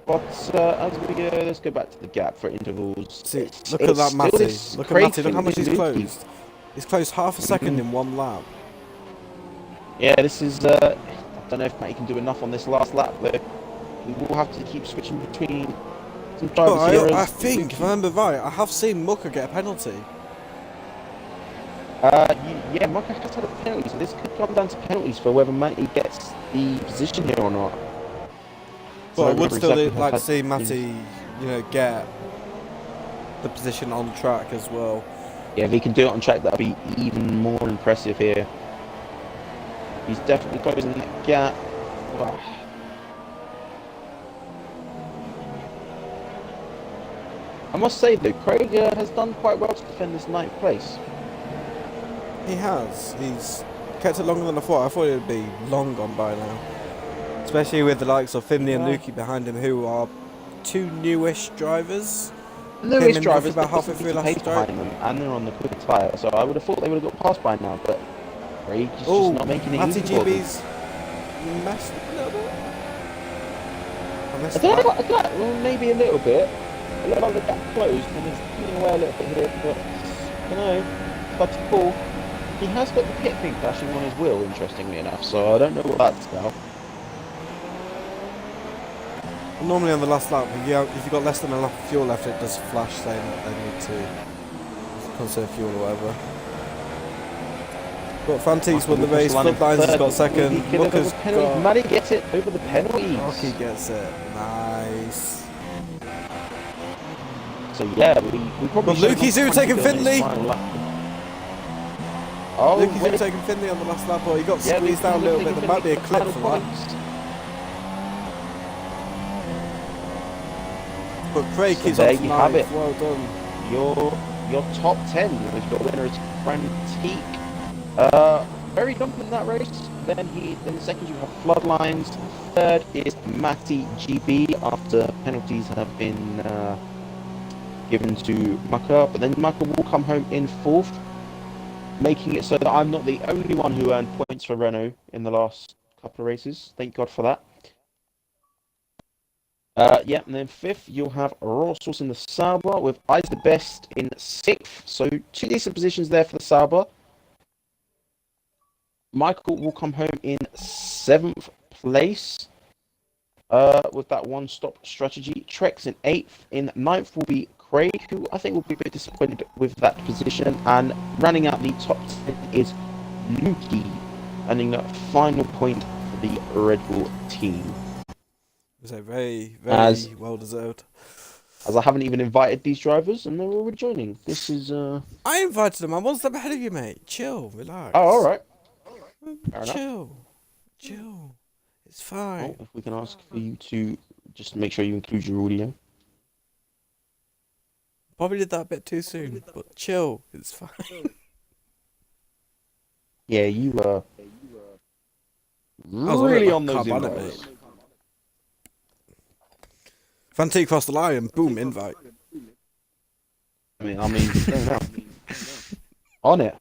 But as we go, let's go back to the gap for intervals. See, look at that Matty. Look at Matty. Look how much he's Luki. closed. He's closed half a second in one lap. Yeah, this is. I don't know if Matty can do enough on this last lap, though. We will have to keep switching between some drivers here. I think, if I remember right, I have seen Mucker get a penalty. Yeah, Mucker has had a penalty, so this could come down to penalties for whether Matty gets the position here or not. But I would still exactly like to see Matty, get the position on track as well. Yeah, if he can do it on track, that'd be even more impressive here. He's definitely closing that gap. Wow. I must say though, Craig has done quite well to defend this 9th place. He has. He's kept it longer than I thought. I thought it would be long gone by now. Especially with the likes of Finley and Lukey behind him, who are two newish drivers. Newish drivers about halfway through last straight behind them, and they're on the quick tyre, so I would have thought they would have got past by now, but Craig is just not making it easy for them. GB's messed up a little bit. I don't know, well, maybe a little bit. A little bit that closed, and he's pulling away a little bit here, but I don't know. But cool. He has got the pit thing flashing on his wheel, interestingly enough, so I don't know what that's about. Normally on the last lap, if you've got less than enough fuel left, it does flash saying that they need to conserve fuel or whatever. But Fantique's won the race, Floodlines has got second, Mucker's got... Matty gets it over the penalties. Rocky gets it, nice. So yeah, we probably... But Lukey's overtaken Finley! Oh, Lukey's overtaken Finley on the last lap, or he got squeezed down a little bit, there might be a clip for that. But Craig is there on you have it. Well done. Your top 10 is your winner is Frantique. Very jumping in that race. Then second you have Floodlines. Third is Matty GB after penalties have been given to Mucker. But then Mucker will come home in 4th, making it so that I'm not the only one who earned points for Renault in the last couple of races. Thank God for that. Yeah, and then 5th, you'll have Rossos in the Sauber with Eyes the Best in 6th. So 2 decent positions there for the Sauber. Michael will come home in 7th place with that one-stop strategy. Trex in 8th. In 9th will be Craig, who I think will be a bit disappointed with that position. And running out the top 10 is Lukey, earning that final point for the Red Bull team. It was very, very well deserved. As I haven't even invited these drivers, and they're already joining. This is I invited them. I'm one step ahead of you, mate. Chill, relax. Oh, all right. Chill. It's fine. If we can ask for you to just make sure you include your audio. Probably did that a bit too soon, but chill. It's fine. Yeah, you were really on those invites. Fantique crossed the line, boom, invite. I mean, on it.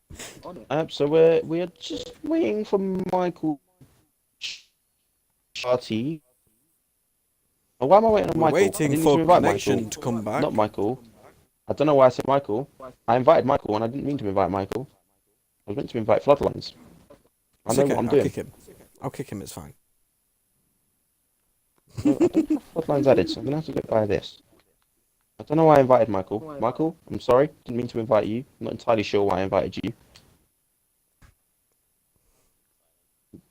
So we're just waiting for Michael Charty. Oh, why am I waiting on Michael? Waiting for connection to come back. Not Michael. I don't know why I said Michael. I invited Michael, and I didn't mean to invite Michael. I was meant to invite Floodlines. I know what I'm doing. I'll kick him. It's fine. I don't have Floodlines added, so I'm gonna have to go by this. I don't know why I invited Michael. Michael, I'm sorry. Didn't mean to invite you. I'm not entirely sure why I invited you.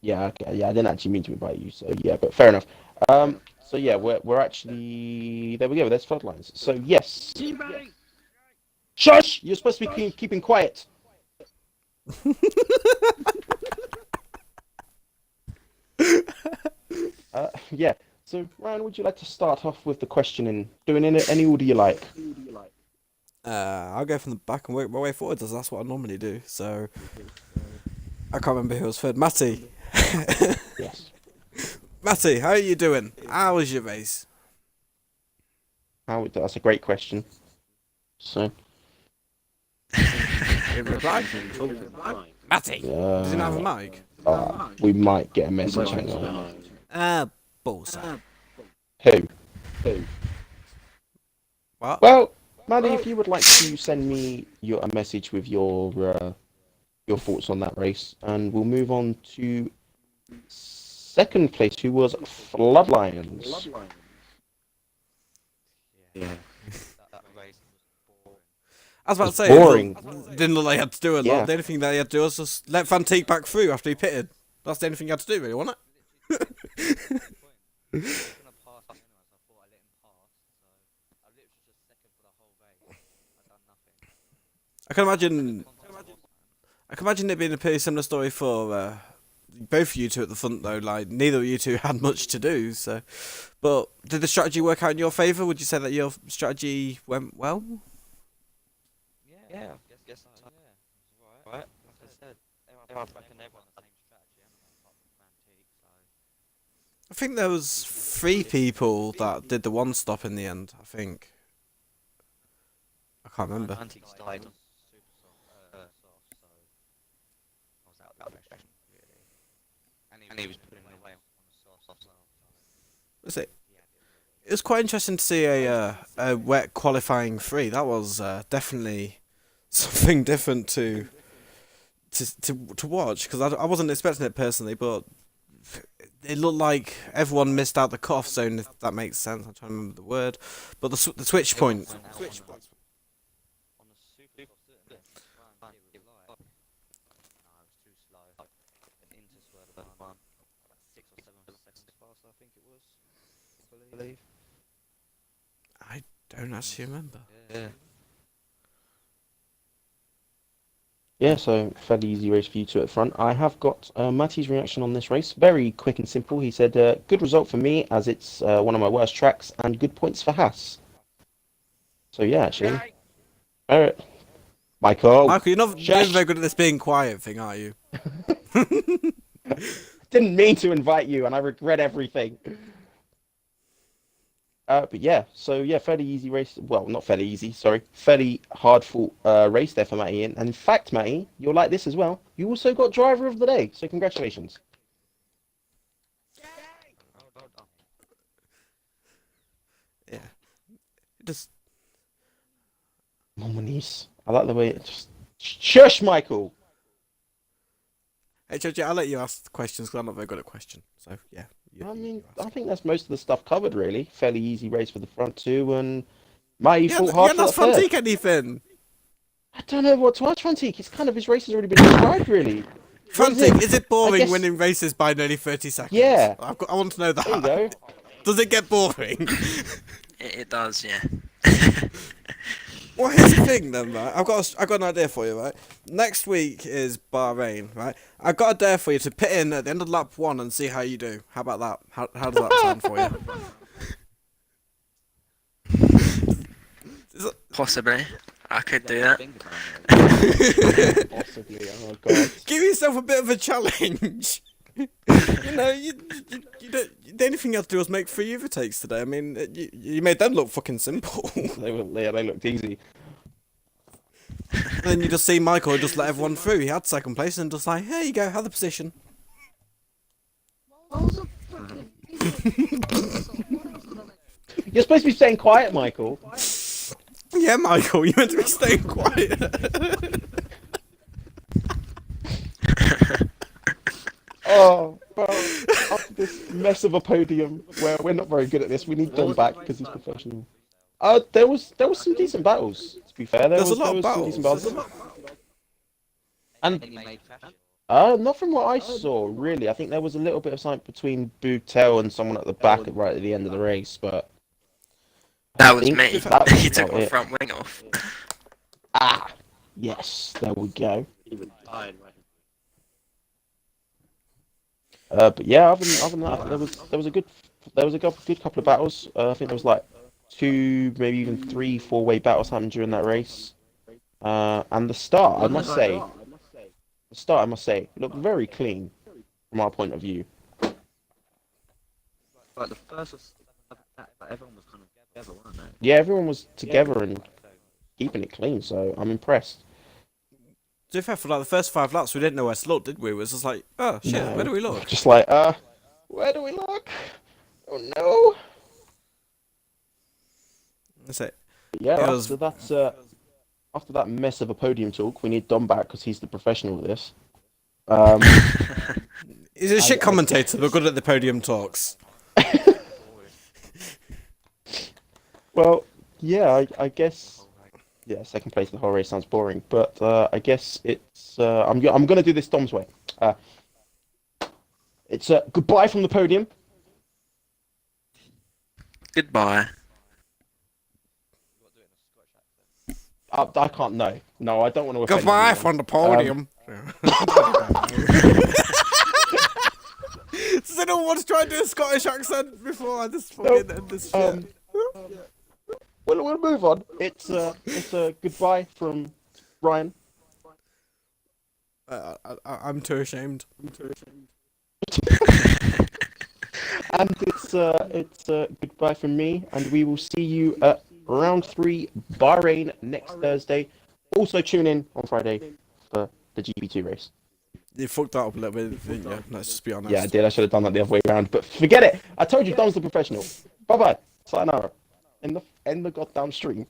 Yeah, okay. Yeah, I didn't actually mean to invite you. So yeah, but fair enough. So yeah, we're actually there. We go. There's Floodlines. So yes. Shush! You're supposed to be keeping quiet. Yeah. So, Ryan, would you like to start off with the questioning? Doing in any order you like. I'll go from the back and work my way forwards, as that's what I normally do. So I can't remember who was third. Matty. Yes. Matty, how are you doing? How was your race? That's a great question. So, In reply? Matty, does he not have a mic? we might get a message. Hang on. Bullseye. Who? What? Well, Maddie, if you would like to send me a message with your thoughts on that race, and we'll move on to second place, who was Floodlions. Yeah. I was about to It's say, boring. didn't look like he had to do a lot. Yeah. The only thing that he had to do was just let Fantique back through after he pitted. That's the only thing he had to do, really, wasn't it? I can imagine. I can imagine it being a pretty similar story for both of you two at the front, though. Like neither of you two had much to do. So, but did the strategy work out in your favour? Would you say that your strategy went well? Yeah. Guess so. Yeah. Right. Like I said, everyone's back and everyone's the same strategy. I think there was 3 people that did the one stop in the end. I think. I can't remember. Antiques died on super soft, so I was out of that direction, really. And he was putting away on the soft, so Was it? It was quite interesting to see a wet qualifying 3. That was definitely something different to watch, because I wasn't expecting it personally, but it looked like everyone missed out the cutoff zone, if that makes sense. I'm trying to remember the word, but the switch point. on the super soft, didn't it? No, it was too slow. An interswirl of one, about 6 or 7 seconds faster, I think it was. I believe. I don't actually remember. Yeah. Yeah, so fairly easy race for you two at the front. I have got Matty's reaction on this race. Very quick and simple. He said, good result for me, as it's one of my worst tracks, and good points for Haas. So yeah, actually. Alright. Michael, Michael, you're not Shush. very good at this being quiet thing, are you? didn't mean to invite you, and I regret everything. But yeah, so yeah, fairly easy race. Well, not fairly easy, sorry. Fairly hard fought race there for Matty. And in fact, Matty, you'll like this as well. You also got driver of the day, so congratulations. Yeah. Just Moniz. I like the way it just. Shush, Michael! hey, Jojo, I'll let you ask the questions because I'm not very good at questions. So yeah. I mean, I think that's most of the stuff covered, really. Fairly easy race for the front two, and Matty fought hard for that's that third. Fantique anything. I don't know what to ask Frantique. It's kind of his race has already been described, really. Frantic, is it boring guess- winning races by nearly 30 seconds? Yeah. I want to know that. There you go. Does it get boring? It does, yeah. Well, here's the thing then, right? I've got an idea for you, right? Next week is Bahrain, right? I've got a dare for you to pit in at the end of lap 1 and see how you do. How about that? How does that sound for you? Possibly. I could do that. Possibly. Oh my god. Give yourself a bit of a challenge. You know, you don't. The only thing you have to do is make 3 overtakes today. I mean, you made them look fucking simple. They looked easy. And then you just see Michael just let everyone through. He had second place and just like, here you go, have the position. You're supposed to be staying quiet, Michael. Yeah, Michael, you meant to be staying quiet. Oh, well, after this mess of a podium, where we're not very good at this, we need Don back because he's professional. There was some decent battles. To be fair, There's a lot of some decent battles. And not from what I saw, really. I think there was a little bit of something between Boutel and someone at the back, right at the end of the race, but That was think me. that was He took about my it. front wing off. Yes, there we go. But yeah, other than that, there was a good couple of battles. I think there was like two, maybe even three, four-way battles happened during that race. And the start, I must say, looked very clean from our point of view. Like the first was everyone was kind of together, weren't they? Yeah, everyone was together and keeping it clean, so I'm impressed. To be fair, for like the first 5 laps, we didn't know where to look, did we? It was just like, oh shit, No, where do we look? just like, where do we look? Oh no! That's it. Yeah, It was- after that mess of a podium talk, we need Dom back because he's the professional of this. Um, He's a shit I commentator, but good at the podium talks. well, yeah, I guess. Yeah, second place of the whole race sounds boring, but I guess it's. I'm gonna do this Dom's way. It's goodbye from the podium. Goodbye. I can't. No, I don't want to. Offend Goodbye anyone. from the podium. Does anyone want to try and do a Scottish accent before I just fucking end this shit? We'll move on. It's a goodbye from Ryan. I'm too ashamed. And it's goodbye from me, and we will see you at round 3 Bahrain next Thursday. Also tune in on Friday for the GP2 race. You fucked that up a little bit, didn't you? Let's just be honest. Yeah, I did. I should have done that the other way around, but forget it. I told you, Dom's the professional. Bye bye. Sayonara. In the goddamn stream.